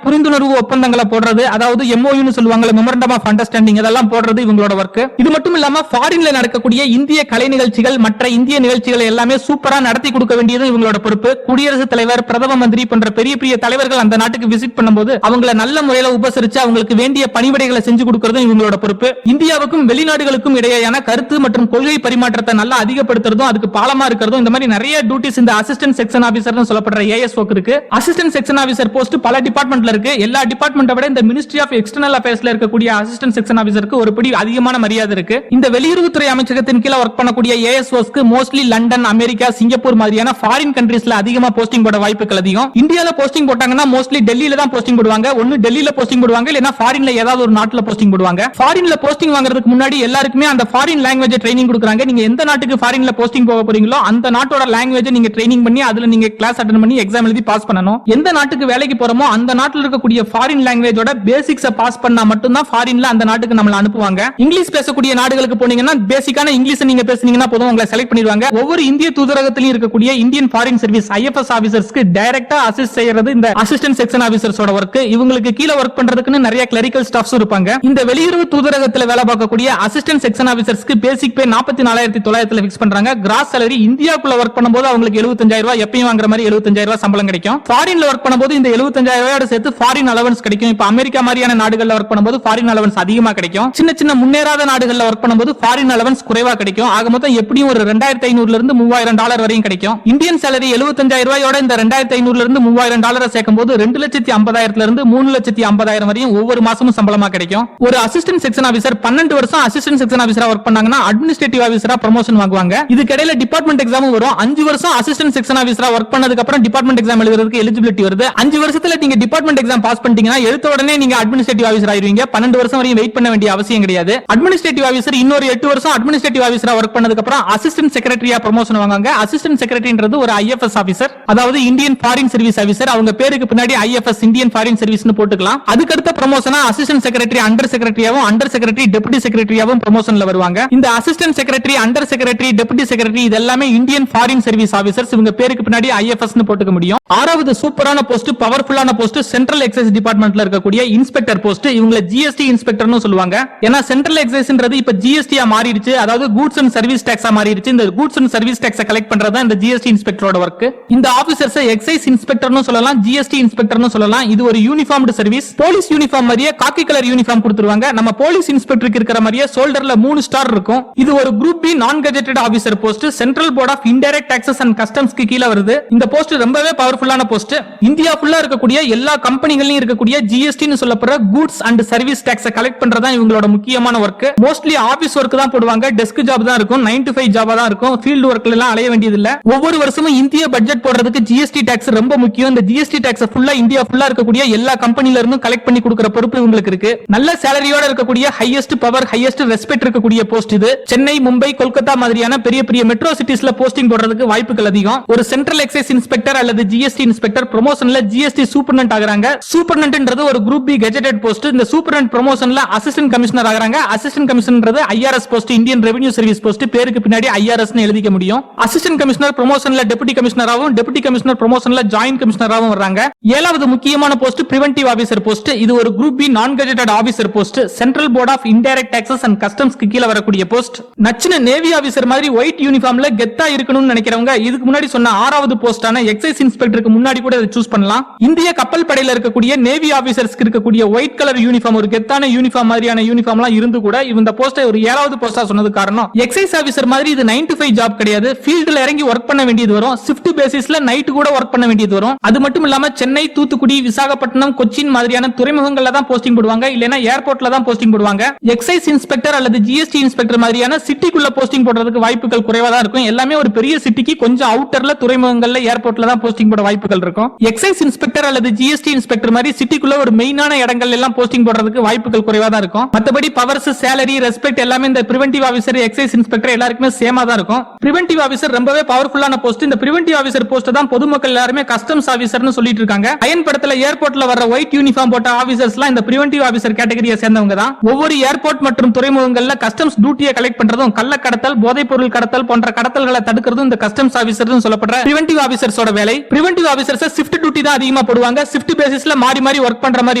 புரிந்துணர்வு ஒப்பந்தங்களை போடுறது, அதாவது எம்ஓயூ சொல்லுவாங்க, மெமரண்டம் ஆஃப் அண்டர்ஸ்டாண்டிங், இதெல்லாம் போடுறது இவங்களோட வர்க். இது மட்டும் இல்லாம ஃபாரின்ல நடக்கக்கூடிய இந்திய கலை நிகழ்ச்சிகள் மற்ற இந்திய நிகழ்ச்சிகள் எல்லாமே சூப்பரா நடத்தி கொடுக்க வேண்டியது இவங்களோட பொறுப்பு. குடியரசுத் தலைவர், பிரதம மந்திரி போன்ற பெரிய பெரிய தலைவர்கள் அந்த நாட்டுக்கு விசிட் பண்ணும்போது அவங்களை நல்ல முறையில உபசரிச்சு அவங்களுக்கு வேண்டிய பணிவிடைகளை செஞ்சு கொடுக்கிறது இவங்களோட பொறுப்பு. இந்தியாவுக்கும் வெளிநாடுகளுக்கும் இடையேயான கருத்து மற்றும் கொள்கை பரிமாற்றத்தை நல்லா அதிகப்படுத்துறதும் அதுக்கு பாலமா இருக்கிறதும் இந்த மாதிரி நிறைய டியூட்டிஸ் இந்த அசிஸ்டன்ட் செக்ஷன் ஆபீசர் சொல்லப்படுற ஏஎஸ்ஓ இருக்கு. அசிஸ்டன்ட் செக்ஷன் ஆபீசர் போஸ்ட் பல டிபார்ட்மெண்ட்ல இருக்கு. எல்லா டிபார்ட்மெண்ட்டை விட இந்த மினிஸ்ட்ரி ஆஃப் எக்ஸ்டர்னல் அஃபேர்ஸ்ல இருக்கக்கூடிய அசிஸ்டன்ட் செக்ஷன் ஆபீசருக்கு ஒரு படி அதிகமான மரியாதை இருக்கு. இந்த வெளியுறவுத்துறை அமைச்சகத்தின் கீழ ஒர்க் பண்ணக்கூடிய ஏஎஸ்ஓஸ்க்கு மோஸ்ட்லி லண்டன், அமெரிக்கா, சிங்கப்பூர் மாதிரியான ஃபாரின் கண்ட்ரீஸ்ல அதிகமா போஸ்டிங் போட வாய்ப்புகள் அதிகம். இந்தியால போஸ்டிங் போட்டாங்கன்னா மோஸ்ட்லி டெல்லியில தான் போஸ்டிங் போடுவாங்க. ஒன்னு டெல்லியில போஸ்டிங் போடுவாங்க, இல்லனா ஃபாரின்ல ஏதாவது ஒரு நாட்டுல போஸ்டிங் போடுவாங்க. ஃபாரின்ல போஸ்டிங் வாங்குறதுக்கு முன்னாடி எல்லாருக்குமே அந்த ஃபாரின் லாங்குவேஜ் ட்ரைனிங் கொடுக்குறாங்க. நீங்க எந்த நாட்டுக்கு ஃபாரின்ல போஸ்டிங் போக போறீங்களோ அந்த நாட்டோட லாங்குவேஜ் நீங்க ட்ரைனிங் பண்ணி அதுல நீங்க கிளாஸ் அட்டெண்ட் பண்ணி எக்ஸாம் எழுதி பாஸ் பண்ணனும். எந்த நாட்டுக்கு வேலைக்கு வேலைக்கு போறோமோ அந்த நாட்டில் இருக்கக்கூடிய ஃபாரின் லாங்குவேஜோட பேசிக்ஸை பாஸ் பண்ணா மட்டும் தான் ஃபாரின்ல அந்த நாட்டுக்கு நம்மள அனுப்புவாங்க. இங்கிலீஷ் பேசக்கூடிய நாடுகளுக்கு போனீங்கன்னா பேசிக்கான இங்கிலீஷ் நீங்க பேசுனீங்கன்னா போதும், உங்களை செலக்ட் பண்ணிடுவாங்க. ஒவ்வொரு இந்திய தூதரகத்திலும் இருக்கக்கூடிய இந்தியன் ஃபாரின் சர்வீஸ் IFS ஆபீசர்ஸ்க்கு டைரக்டா அசிஸ்ட் செய்யறது இந்த அசிஸ்டன்ட் செக்ஷன் ஆபீசர்ஸோட ஒர்க். இவங்களுக்கு கீழ ஒர்க் பண்றதுக்குன்னு நிறைய கிளரிக்கல் ஸ்டாஃப்ஸ் இருப்பாங்க. இந்த வெளியுறவு தூதரகத்துல வேலை பார்க்கக்கூடிய அசிஸ்டன்ட் செக்ஷன் ஆபீசர்ஸ்க்கு பேசிக் பே 44,900 ஃபிக்ஸ் பண்றாங்க. கிராஸ் salary இந்தியாக்குள்ள ஒர்க் பண்ணும்போது அவங்களுக்கு 75,000 ரூபாய், எப்பயும் வாங்குற மாதிரி 75,000 ரூபாய் சம்பளம் கிடைக்கும். ஃபாரின்ல ஒர்க் பண்ணும்போது இந்த 75,000 ரூபாயோட சேர்த்து ஃபாரின் அலவன்ஸ் கிடைக்கும். இப்ப அமெரிக்கா மாதிரியான நாடுகள்ல ஒர்க் பண்ணும்போது ஃபாரின் அலவன்ஸ் அதிகமா கிடைக்கும். சின்ன சின்ன முன்னேறாத நாடுகள்ல ஒர்க் பண்ணும்போது ஃபாரின் அலவன்ஸ் குறைவா கிடைக்கும். ஆக மொத்தம் எப்படியும் ஒரு $2,500 இருந்து $3,000 வரையும் கிடைக்கும். இந்தியன் salary 75,000 ரூபாயோட இந்த $2,500 இருந்து $3,000 சேர்க்கும்போது 2,50,000 இருந்து 3,50,000 வரையும் ஒவ்வொரு மாசமும் சம்பளமா கிடைக்கும். ஒரு அசிஸ்டன்ட் செக்ஷன் ஆபீசர் 12 வருஷம் அசிஸ்டன்ட் செக்ஷன் ஆபீசரா ஒர்க் பண்ணாங்கன்னா அட்மினிஸ்ட்ரேட்டிவ் ஆபீசரா ப்ரமோஷன் வாங்குவாங்க. இதுக்கு இடையில டிபார்ட்மெண்ட் எக்ஸாமும் வரும். 5 வருஷம் அசிஸ்டன்ட் செக்ஷன் ஆபீசரா ஒர்க் பண்ணதுக்கு அப்புறம் டிபார்ட்மெண்ட் எக்ஸாம் எழுதுறதுக்கு எலிஜிபிலிட்டி வருது. 5 வருஷத்துல நீங்க டிபார்ட்மெண்ட் எக்ஸாம் பாஸ் பண்ணிட்டீங்கன்னா எடுத்த உடனே நீங்க அட்மினிஸ்ட்ரேட்டிவ் ஆபீசர் ஆயிருவீங்க. 12 வருஷம் வரையும் வெயிட் பண்ண வேண்டிய அவசியம் கிடையாது. அட்மினிஸ்ட்ரேட்டிவ் ஆபீசர் இன்னொரு 8 வருஷம் அட்மினிஸ்ட்ரேட்டிவ் ஆபீசரா ஒர்க் பண்ணதுக்கு அப்புறம் அசிஸ்டன்ட் செக்ரட்டரியா ப்ரமோஷன் வாங்குவாங்க. அசிஸ்டன்ட் செக்ரட்டரின்றது ஒரு IFS ஆபீசர், அதாவது இந்தியன் ஃபாரின் சர்வீஸ் ஆபீசர். அவங்க பேருக்கு பின்னாடி IFS இந்தியன் ஃபாரின் சர்வீஸ்னு போட்டுக்கலாம். அதுக்கு அடுத்த ப்ரமோஷனா அசிஸ்டன்ட் செக்ரட்டரி, அண்டர் செக்ரட்டரியாவும், அண்டர் செக்ரட்டரி, டெப்யூட்டி செக்ரட்டரியாவும் ப்ரமோஷன்ல வருவாங்க. இந்த assistant secretary, under secretary, deputy secretary இது எல்லாமே இந்தியன் ஃபாரின் சர்வீஸ் ஆபீசர்ஸ். இவங்க பேருக்கு பின்னாடி IFS னு போட்டுக்க முடியும். ஆறாவது சூப்பரான போஸ்ட், பவர்ஃபுல்லான போஸ்ட், சென்ட்ரல் எக்ஸைஸ் டிபார்ட்மெண்ட்ல இருக்கக்கூடிய இன்ஸ்பெக்டர் போஸ்ட். இவங்க GST இன்ஸ்பெக்டர்னு சொல்லுவாங்க. ஏன்னா சென்ட்ரல் எக்ஸைஸ்ன்றது இப்ப GST மாறிடுச்சு, அதாவது கூட்ஸ் அண்ட் சர்வீஸ் டாக்ஸா மாறிடுச்சு. இந்த கூட்ஸ் அண்ட் சர்வீஸ் டாக்ஸை கலெக்ட் பண்றதா இந்த GST இன்ஸ்பெக்டரோட ஒர்க். இந்த ஆபீசர்ஸ் எக்ஸைஸ் இன்ஸ்பெக்டர்னு சொல்லலாம், GST இன்ஸ்பெக்டர்னு சொல்லலாம். இது ஒரு யூனிஃபார்ம்டு சர்வீஸ். போலீஸ் யூனிஃபார்ம் மாதிரியே காக்கி கலர் யூனிஃபார்ம் கொடுத்துருவாங்க. நம்ம போலீஸ் இன்ஸ்பெக்டருக்கு இருக்கிற மாதிரியே ஷோல்டர்ல 3 ஸ்டார் இருக்கும். இது ஒரு group B non gazetted officer post. Central board of indirect taxes and கஸ்டம்ஸ்க்கு கீழ வருது. இந்த போஸ்ட் ரொம்பவே பவர்ஃபுல்லான போஸ்ட். இந்தியா ஃபுல்லா இருக்கக்கூடிய எல்லா கம்பெனிகளையும் இருக்கக்கூடிய GST னு சொல்லப்படுற கூட்ஸ் அண்ட் சர்வீஸ் டாக்ஸை கலெக்ட் பண்றதா இவங்களோட முக்கியமான ஒர்க். மோஸ்ட்லி ஆபீஸ் ஒர்க் தான் போடுவாங்க. டெஸ்க் ஜாப் தான் இருக்கும். 9 to 5 ஜாபா தான் இருக்கும். ஃபீல்ட் ஒர்க்ல எல்லாம் அலைய வேண்டியது இல்ல. ஒவ்வொரு வருஷமும் இந்திய பட்ஜெட் போடுறதுக்கு GST டாக்ஸ் ரொம்ப முக்கியம். இந்த GST டாக்ஸ் ஃபுல்லா இந்தியா ஃபுல்லா இருக்கக்கூடிய எல்லா கம்பெனில இருந்தும் கலெக்ட் பண்ணி கொடுக்கிற பொறுப்பு இவங்களுக்கு இருக்கு. நல்ல சேலரியோட இருக்கக்கூடிய ஹையஸ்ட் பவர், ஹையஸ்ட் ரெஸ்பெக்ட் இருக்கக்கூடிய போஸ்ட் இது. சென்னை, மும்பை, கொல்கத்தா மாதிரியான பெரிய பெரிய மெட்ரோ சிட்டிஸ்ல போஸ்டிங் போடுறதுக்கு வாய்ப்புகள் அதிகம். ஒரு சென்ட்ரல் எக்ஸைஸ் இன்ஸ்பெக்டர் அல்லது GST inspector promotion GST superintendent ஆகுறாங்க. சூப்பர்டென்ட்ன்றது ஒரு குரூப் பி கெஜெட்டட் போஸ்ட். இந்த சூப்பர்டென்ட் ப்ரமோஷன்ல அசிஸ்டன்ட் கமிஷனர் ஆகுறாங்க. அசிஸ்டன்ட் கமிஷனர்ன்றது IRS post, Indian revenue service post. பேருக்கு பின்னாடி IRS னு எழுதிக்க முடியும். அசிஸ்டன்ட் கமிஷனர் ப்ரமோஷன்ல டெப்யூட்டி கமிஷனராவும், டெப்யூட்டி கமிஷனர் ப்ரமோஷன்ல ஜாயின்ட் கமிஷனராவும் வர்றாங்க. ஏழாவது முக்கியமான போஸ்ட் பிரிவென்டிவ் ஆபீசர் போஸ்ட். இது ஒரு group B non gazetted officer post. Central board of indirect taxes and கஸ்டம்ஸ்க்கு கீழ வரக்கூடிய போஸ்ட். நச்சுன நேவி ஆபீசர் மாதிரி ஒயிட் யூனிஃபார்ம்ல கெத்தா இருக்கணும்னு நினைக்கிறவங்க இதுக்கு முன்னாடி சொன்ன 6வது போஸ்டான எக்ஸைஸ் இன்ஸ்பெக்டருக்கு முன்னாடி கூட இதை சூஸ் பண்ணலாம். இந்திய கப்பல் படையில இருக்கக்கூடிய நேவி ஆபீசர்ஸ்க்கு இருக்கக்கூடிய ஒயிட் கலர் யூனிஃபார்ம், ஒரு கெத்தான யூனிஃபார்ம் மாதிரியான யூனிஃபார்ம்லாம் இருந்து கூட இந்த போஸ்டை ஒரு 7வது போஸ்டா சொன்னது காரணம் எக்ஸைஸ் ஆபீசர் மாதிரி இது 9 to 5 ஜாப் கிடையாது. ஃபீல்ட்ல இறங்கி ஒர்க் பண்ண வேண்டியது வரும். ஷிஃப்ட் பேசிஸ்ல நைட் கூட ஒர்க் பண்ண வேண்டியது வரும். அது மட்டும் இல்லாம சென்னை, தூத்துக்குடி, விசாகப்பட்டினம், கொச்சின் மாதிரியான துறைமுகங்கள்ல தான் போஸ்டிங் போடுவாங்க. இல்லனா ஏர்போர்ட்ல தான் போஸ்டிங் போடுவாங்க. எக்ஸைஸ் இன்ஸ்பெக்டர் அல்லது GST இன்ஸ்பெக்டர் மாதிரியான சிட்டிக்குள்ள போஸ்டிங் போடுறதுக்கு வாய்ப்புகள் குறைவா தான் இருக்கும். எல்லாமே ஒரு பெரிய சிட்டிக்கு கொஞ்சம் அவுட்டர்ல, துறைமுகங்கள்ல, ஏர்போர்ட்ல தான் போஸ்டிங் போட வாய்ப்புகள் இருக்கும். எக்ஸைஸ் இன்ஸ்பெக்டர் அல்லது GST இன்ஸ்பெக்டர் மாதிரி சிட்டிக்குள்ள ஒரு மெயினான இடங்கள் எல்லாம் போஸ்டிங் போடுறதுக்கு வாய்ப்புகள் குறைவா தான் இருக்கும். மத்தபடி பவர்ஸ், சேலரி, ரெஸ்பெக்ட் எல்லாமே இந்த பிரிவென்டிவ் ஆபீசர், எக்ஸைஸ் இன்ஸ்பெக்டர் எல்லாருக்குமே சேமா தான் இருக்கும். பிரிவென்டிவ் ஆபீசர் ரொம்பவே பவர்ஃபுல்லான போஸ்ட். இந்த பிரிவென்டிவ் ஆபீசர் போஸ்ட் தான் பொதுமக்கள் எல்லாருமே கஸ்டம்ஸ் ஆபீசர்னு சொல்லிட்டு இருக்காங்க. அயன் படத்துல ஏர்போர்ட்ல வர ஒயிட் யூனிஃபார்ம் போட்ட ஆபீசர்ஸ்லாம் இந்த பிரிவென்டிவ் ஆபீசர் கேட்டகரியை சேர்ந்தவங்க தான். ஒவ்வொரு ஏர்போர்ட் மற்றும் துறைமுகங்கள்ல கஸ்டம்ஸ் டியூட்டியை கலெக்ட் பண்றதும், கள்ள கடத்தல், போதைப் பொருள் கடத்தல் போன்ற கடத்தல்களை தடுக்கிறதும் இந்த கஸ்டம்ஸ் ஆபீசர் சொல்லப்படுற பிரிவென்டிவ் ஆபீசர்ஸோட வேலை. பிரிவென்டிவ் ஆபீசர்ஸ் ஷிஃப்ட் டியூட்டி தான் அதிகமா போடுவாங்க. ஷிஃப்ட் பேசிஸ்ல மாறி மாறி ஒர்க் பண்ற மாதிரி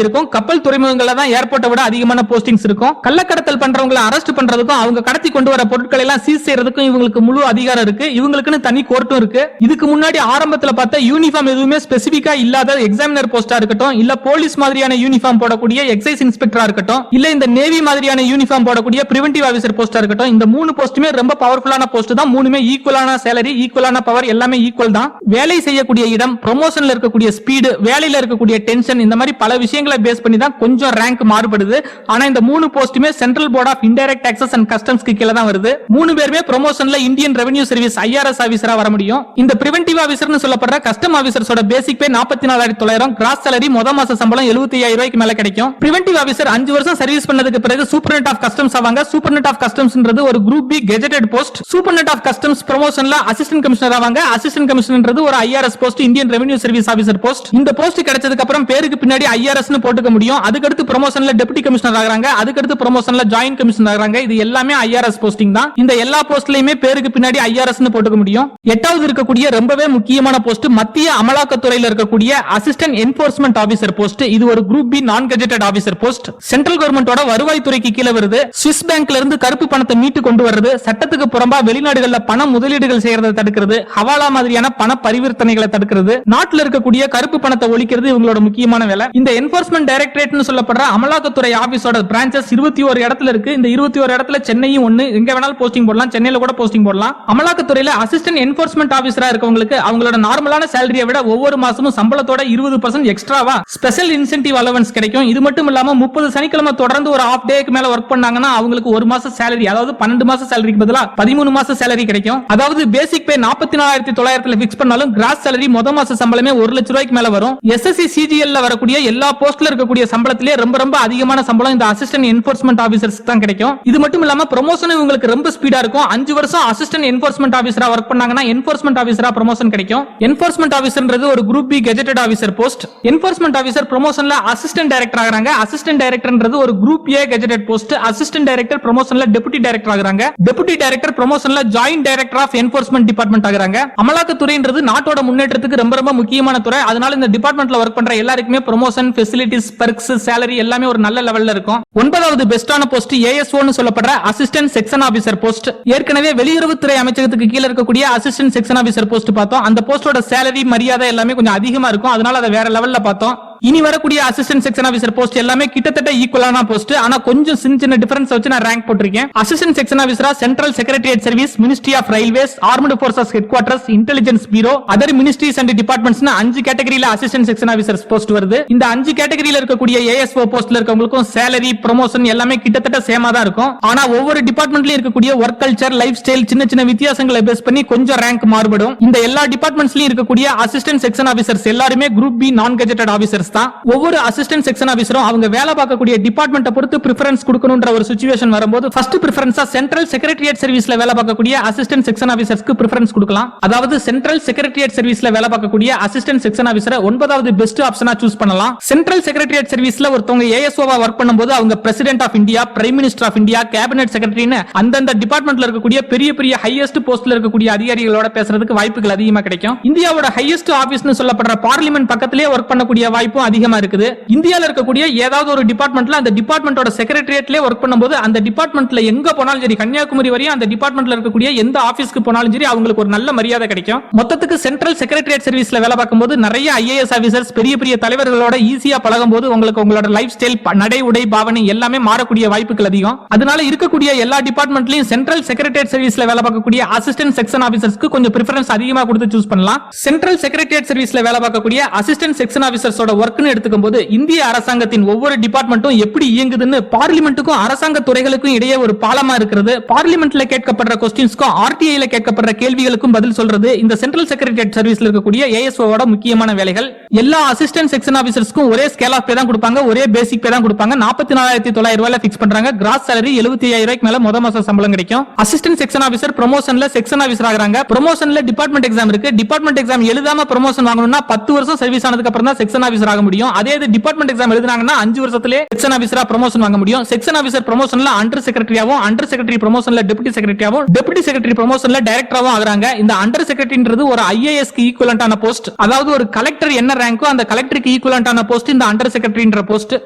இருக்கும். கப்பல் துறைமுகங்கள்ல தான் ஏர்போர்ட்டை விட அதிகமான போஸ்டிங்ஸ் இருக்கும். கள்ள கடத்தல் பண்றவங்களை அரெஸ்ட் பண்றதுக்கும், அவங்க கடத்தி கொண்டு வர பொருட்களை எல்லாம் சீஸ் செய்யறதுக்கும் இவங்களுக்கு முழு அதிகாரம் இருக்கு. இவங்களுக்குன்னு தனி கோர்ட்டும் இருக்கு. இதுக்கு முன்னாடி ஆரம்பத்துல பார்த்த யூனிஃபார்ம் எதுவுமே ஸ்பெசிபிக்கா இல்லாத எக்ஸாமினர் போஸ்டா இருக்கட்டும், இல்ல போலீஸ் மாதிரியான யூனிஃபார்ம் போடக்கூடிய எக்ஸைஸ் இன்ஸ்பெக்டரா இருக்கட்டும், இல்ல இந்த நேவி மாதிரியான யூனிஃபார்ம் போடக்கூடிய பிரிவென்டிவ் ஆபீசர் போஸ்டா இருக்கட்டும், இந்த 3 போஸ்டுமே ரொம்ப பவர்ஃபுல்லான போஸ்ட் தான். மூணுமே ஈக்குவலான சேலரி, ஈக்குவலான பவர், எல்லாமே ஈக்குவல் தான். வேலை செய்யக்கூடிய இடம், ப்ரமோஷன்ல இருக்கக்கூடிய ஸ்பீடு, வேலையில இருக்கக்கூடிய டென்ஷன், இந்த மாதிரி பல விஷயங்களை பேஸ் பண்ணி தான் கொஞ்சம் ரேங்க் மாறுபடுது. ஆனா இந்த 3 போஸ்டுமே சென்ட்ரல் board of indirect taxes and கஸ்டம்ஸ்க்கு கீழ தான் வருது. 3 பேருமே promotion Indian revenue service IRS ஆபீசரா வர முடியும். இந்த பிரிவென்டிவ் ஆபீசர்னு சொல்லப்படுற கஸ்டம் ஆபீசர்ஸோட பேசிக் பே 44,900, கிராஸ் salary முத மாச சம்பளம் 75,000 ரூபாய்க்கு மேல கிடைக்கும். பிரிவென்டிவ் ஆபீசர் 5 வருஷம் சர்வீஸ் பண்ணதுக்கு பிறகு சூப்பர்டென்ட் ஆஃப் கஸ்டம்ஸ் ஆவாங்க. சூப்பர்டென்ட் ஆஃப் கஸ்டம்ஸ்ன்றது ஒரு group B gazetted post. Superintendent of customs promotion assistant commissioner ஆவாங்க. அசிஸ்டன்ட் கமிஷனர்ன்றது ஒரு IRS post, Indian revenue service officer post. இந்த போஸ்ட் கிடைச்சதுக்கு அப்புறம் பேருக்கு பின்னாடி IRS னு போட்டுக்க முடியும். அதுக்கடுத்து ப்ரமோஷன்ல டெப்யூட்டி கமிஷனர் ஆகுறாங்க, அதுக்கடுத்து ப்ரமோஷன்ல ஜாயின்ட் கமிஷனர் ஆகுறாங்க. இது எல்லாமே IRS போஸ்டிங் தான். இந்த எல்லா போஸ்ட்லயுமே பேருக்கு பின்னாடி IRS னு போட்டுக்க முடியும். எட்டாவது இருக்கக்கூடிய ரொம்பவே முக்கியமான போஸ்ட் மத்திய அமலாக்கத்துறையில இருக்கக்கூடிய அசிஸ்டன்ட் என்ஃபோர்ஸ்மென்ட் ஆபீசர் போஸ்ட். இது ஒரு group B non gazetted officer post. Central கவர்மெண்டோட வருவாய் துறைக்கு கீழ வருது. ஸ்விஸ் பேங்க்ல இருந்து கருப்பு பணத்தை மீட்டு கொண்டு வருது, சட்டத்துக்கு புறம்பா வெளிநாடுகள்ல பண முதலீடுகள் செய்யறதை தடுக்கிறது, ஹவாலா மாதிரியான பண பரிவர்த்தனைகளை தடுக்கிறது, நாட்டில் இருக்கக்கூடிய கருப்பு பணத்தை ஒழிக்கிறது இவங்களோட முக்கியமான வேலை. இந்த என்ஃபோர்ஸ்மென்ட் டைரக்டரேட்னு சொல்லப்படுற அமலாக்கத்துறை ஆபீஸோட பிரான்ச்சஸ் 21 இடத்துல இருக்கு. இந்த 21 இடத்துல சென்னையும் ஒன்னு. எங்க வேணாலும் போஸ்டிங் போடலாம், சென்னையில கூட போஸ்டிங் போடலாம். அமலாக்கத்துறையில அசிஸ்டன்ட் என்ஃபோர்ஸ்மென்ட் ஆபீசரா இருக்கவங்களுக்கு அவங்களோட நார்மலான சேலரியை விட ஒவ்வொரு மாசமும் சம்பளத்தோட 20% எக்ஸ்ட்ராவா ஸ்பெஷல் இன்சென்டிவ் அலவன்ஸ் கிடைக்கும். இது மட்டும் இல்லாம 30 சனிக்கிழமை தொடர்ந்து ஒரு ஹாஃப் டேக்கு மேல ஒர்க் பண்ணாங்கன்னா அவங்களுக்கு ஒரு மாச சேலரி, அதாவது 12 மாச சேலரிக்கு பதிலா 13 மாச சேலரி கிடைக்கும். அதாவது பேசிக் பே 44,900 பிக்ஸ் பண்ணாலும் கிராஸ் சேலரி முத மாச சம்பளமே 1 லட்சம் ரூபாய்க்கு மேல வரும். SSC CGL ல வரக்கூடிய எல்லா போஸ்ட்ல இருக்கக்கூடிய சம்பளத்திலே ரொம்ப அதிகமான சம்பளம் இந்த அசிஸ்டன்ட் என்ஃபோர்ஸ்மென்ட் ஆபீசர்ஸ் தான் கிடைக்கும். இது மட்டும் இல்லாம ப்ரமோஷன் இவங்களுக்கு ரொம்ப ஸ்பீடா இருக்கும். 5 வருஷம் அசிஸ்டன்ட் என்ஃபோர்ஸ்மென்ட் ஆபீசரா ஒர்க் பண்ணாங்கன்னா என்ஃபோர்ஸ்மென்ட் ஆபீசரா ப்ரமோஷன் கிடைக்கும். என்ஃபோர்ஸ்மென்ட் ஆபீசர்ன்றது ஒரு group B gazetted officer post. Enforcement officer ப்ரமோஷன்ல assistant director ஆகுறாங்க. அசிஸ்டன்ட் டைரக்டர்ன்றது ஒரு group A gazetted post. Assistant director ப்ரமோஷன்ல deputy director ஆகுறாங்க. Deputy director ப்ரமோஷன்ல joint director of enforcement department ஆகுறாங்க. அமலாக்கத்துறைன்றது நாட்டோட முன்னேற்றத்துக்கு ரொம்ப முக்கியமான துறை. அதனால இந்த டிபார்ட்மெண்ட்ல ஒர்க் பண்ற எல்லாருக்குமே ப்ரமோஷன், ஃபெசிலிட்டிஸ், பெர்க்ஸ், சேலரி எல்லாமே ஒரு நல்ல லெவல்ல இருக்கும். 9வது பெஸ்டான போஸ்ட் ASO னு சொல்லப்படுற அசிஸ்டன்ட் செக்ஷன் ஆபீசர் போஸ்ட். ஏற்கனவே வெளியுறவுத்துறை அமைச்சகத்துக்கு கீழ இருக்கக்கூடிய அசிஸ்டன்ட் செக்ஷன் ஆபீசர் போஸ்ட் பார்த்தோம். அந்த போஸ்டோட சேலரி, மரியாதை எல்லாமே கொஞ்சம் அதிகமா இருக்கும். அதனால அதை வேற லெவல்ல பார்த்தோம். இனி வரக்கூடிய அசிஸ்டன்ட் செக்ஷன் ஆபீசர் போஸ்ட் எல்லாமே கிட்டத்தட்ட ஈக்குவலான போஸ்ட். ஆனா கொஞ்சம் சின்ன டிஃபரன்ஸ் வச்சு நான் ரேங்க் போட்டிருக்கேன். அசிஸ்டன்ட் செக்ஷன் ஆபீசரா central secretariat service, ministry of railways, armed forces head quarters, intelligence bureau, other ministries and departments 5 கேட்டகரியில அசிஸ்டன்ட் செக்ஷன் ஆபீசர்ஸ் போஸ்ட் வருது. இந்த 5 கேட்டகரியில இருக்கக்கூடிய ASO போஸ்ட்ல இருக்கவங்களுக்கும் சேலரி, ப்ரமோஷன் எல்லாமே கிட்டத்தட்ட சேமா தான் இருக்கும். ஆனா ஒவ்வொரு டிபார்ட்மெண்ட்லயும் இருக்கக்கூடிய ஒர்க் கல்ச்சர், லைஃப் ஸ்டைல் சின்ன வித்தியாசங்களை பேஸ் பண்ணி கொஞ்சம் ரேங்க் மாறுபடும். இந்த எல்லா டிபார்ட்மெண்ட்ஸ்லயும் இருக்கக்கூடிய அசிஸ்டன்ட் செக்ஷன் ஆபீசர்ஸ் எல்லாருமே group B non gazetted officers தான். ஒவ்வொரு அசிஸ்டன்ட் செக்ஷன் ஆபீசரும் அவங்க வேலை பார்க்கக்கூடிய டிபார்ட்மெண்ட்டை பொறுத்து பிரெஃபரன்ஸ் கொடுக்கணும்ன்ற ஒரு சிச்சுவேஷன் வரும்போது ஃபர்ஸ்ட் பிரெஃபரன்ஸா சென்ட்ரல் செக்ரட்டரியேட் சர்வீஸ்ல வேலை பார்க்கக்கூடிய அசிஸ்டன்ட் செக்ஷன் ஆபீசர்ஸ்க்கு பிரெஃபரன்ஸ் கொடுக்கலாம். அதாவது சென்ட்ரல் செக்ரட்டரியேட் சர்வீஸ்ல வேலை பார்க்கக்கூடிய அசிஸ்டன்ட் செக்ஷன் ஆபீசரை 9வது பெஸ்ட் ஆப்ஷனா சூஸ் பண்ணலாம். சென்ட்ரல் செக்ரட்டரியேட் சர்வீஸ்ல ஒருத்தவங்க ASO-வா வர்க் பண்ணும்போது அவங்க president of India, prime minister of India, cabinet செக்ரட்டரின்னு அந்தந்த டிபார்ட்மெண்ட்ல இருக்கக்கூடிய பெரிய ஹையஸ்ட் போஸ்ட்ல இருக்கக்கூடிய அதிகாரிகளோட பேசுறதுக்கு வாய்ப்புகள் அதிகமா கிடைக்கும். இந்தியாவோட ஹையஸ்ட் ஆபீஸ்னு சொல்லப்படுற பார்லிமெண்ட் பக்கத்திலே ஒர்க் பண்ணக்கூடிய வாய்ப்பும் அதிகமா இருக்குது. இந்தியால இருக்கக்கூடிய ஏதாவது ஒரு டிபார்ட்மெண்ட்ல அந்த டிபார்ட்மெண்டோட செக்ரட்டரியேட்லயே ஒர்க் பண்ணும்போது அந்த டிபார்ட்மெண்ட்ல எங்க போனாலும் சரி, கன்னியாகுமரி வரையும் அந்த டிபார்ட்மெண்ட்ல இருக்கக்கூடிய எந்த ஆபீஸ்க்கு போனாலும் சரி அவங்களுக்கு ஒரு நல்ல மரியாதை கிடைக்கும். மொத்தத்துக்கு சென்ட்ரல் செக்ரட்டரியேட் சர்வீஸ்ல வேலை பார்க்கும்போது நிறைய IAS ஆபீசர்ஸ், பெரிய தலைவர்களோட ஈஸியா பழகும்போது உங்களுக்கு உங்களோட லைஃப் ஸ்டைல், நடை, உடை, பாவனை எல்லாமே மாறக்கூடிய வாய்ப்புகள் அதிகம். அதனால இருக்கக்கூடிய எல்லா டிபார்ட்மெண்ட்லயும் சென்ட்ரல் செக்ரட்டரியேட் சர்வீஸ்ல வேலை பார்க்கக்கூடிய அசிஸ்டன்ட் செக்ஷன் ஆபீசர்ஸ்க்கு கொஞ்சம் பிரெஃபரன்ஸ் அதிகமா கொடுத்து சூஸ் பண்ணலாம். சென்ட்ரல் செக்ரட்டரியேட் சர்வீஸ்ல வேலை பார்க்கக்கூடிய அசிஸ்டன்ட் செக்ஷன் ஆபீசர்ஸோட வர்க்னு எடுத்துக்கும் போது இந்திய அரசாங்கத்தின் ஒவ்வொரு டிபார்ட்மெண்ட்டும் எப்படி இயங்குதுன்னு பார்லிமெண்ட்டுக்கும் அரசாங்க துறைகளுக்கும் இடையே ஒரு பாலமா இருக்கிறது. பார்லிமெண்ட்ல கேட்கப்படுற क्वेश्चंसக்கும் RTI ல கேட்கப்படுற கேள்விகளுக்கும் பதில் சொல்றது இந்த சென்ட்ரல் செக்ரட்டரியேட் சர்வீஸ்ல இருக்கக்கூடிய ASO-வோட முக்கியமான வேலைகள். எல்லா அசிஸ்டன்ட் செக்ஷன் ஆபீசர்ஸ்க்கும் ஒரே ஸ்கேல் ஆஃப் பே தான் கொடுப்பாங்க, ஒரே பேசிக் பே தான் கொடுப்பாங்க. 44,900 ரூபாயில ஃபிக்ஸ் பண்றாங்க. கிராஸ் சேலரி 75,000 ரூபாய்க்கு மேல முத மாச சம்பளம் கிடைக்கும். Assistant section officer ப்ரமோஷன்ல section officer ஆகுறாங்க. ப்ரமோஷன்ல டிபார்ட்மெண்ட் எக்ஸாம் இருக்கு. டிபார்ட்மெண்ட் எக்ஸாம் எழுதாம ப்ரமோஷன் வாங்கணும்னா 10 வருஷம் சர்வீஸ் ஆனதுக்கு அப்புறம் தான் செக்ஷன் ஆபீசர் ஆக முடியும். அதே இது டிபார்ட்மெண்ட் எக்ஸாம் எழுதுனாங்கன்னா 5 வருஷத்திலே செக்ஷன் ஆபீசரா ப்ரமோஷன் வாங்க முடியும். செக்ஷன் ஆபீசர் ப்ரமோஷன்ல அண்டர் செக்ரட்டரியாவும், அண்டர் செக்ரட்டரி ப்ரமோஷன்ல டெப்யூட்டி செக்ரட்டரியாவும், டெப்யூட்டி செக்ரட்டரி ப்ரமோஷன்ல டைரக்டராவும் ஆகுறாங்க. இந்த அண்டர் செக்ரட்டரின்றது ஒரு IAS க்கு ஈக்குவலன்ட்டான போஸ்ட். அதாவது ஒரு கலெக்டர் என்ன ரேங்கோ அந்த கலெக்டருக்கு ஈக்குவலன்ட்டான போஸ்ட் இந்த அண்டர் செக்ரட்டரின்ற போஸ்ட்.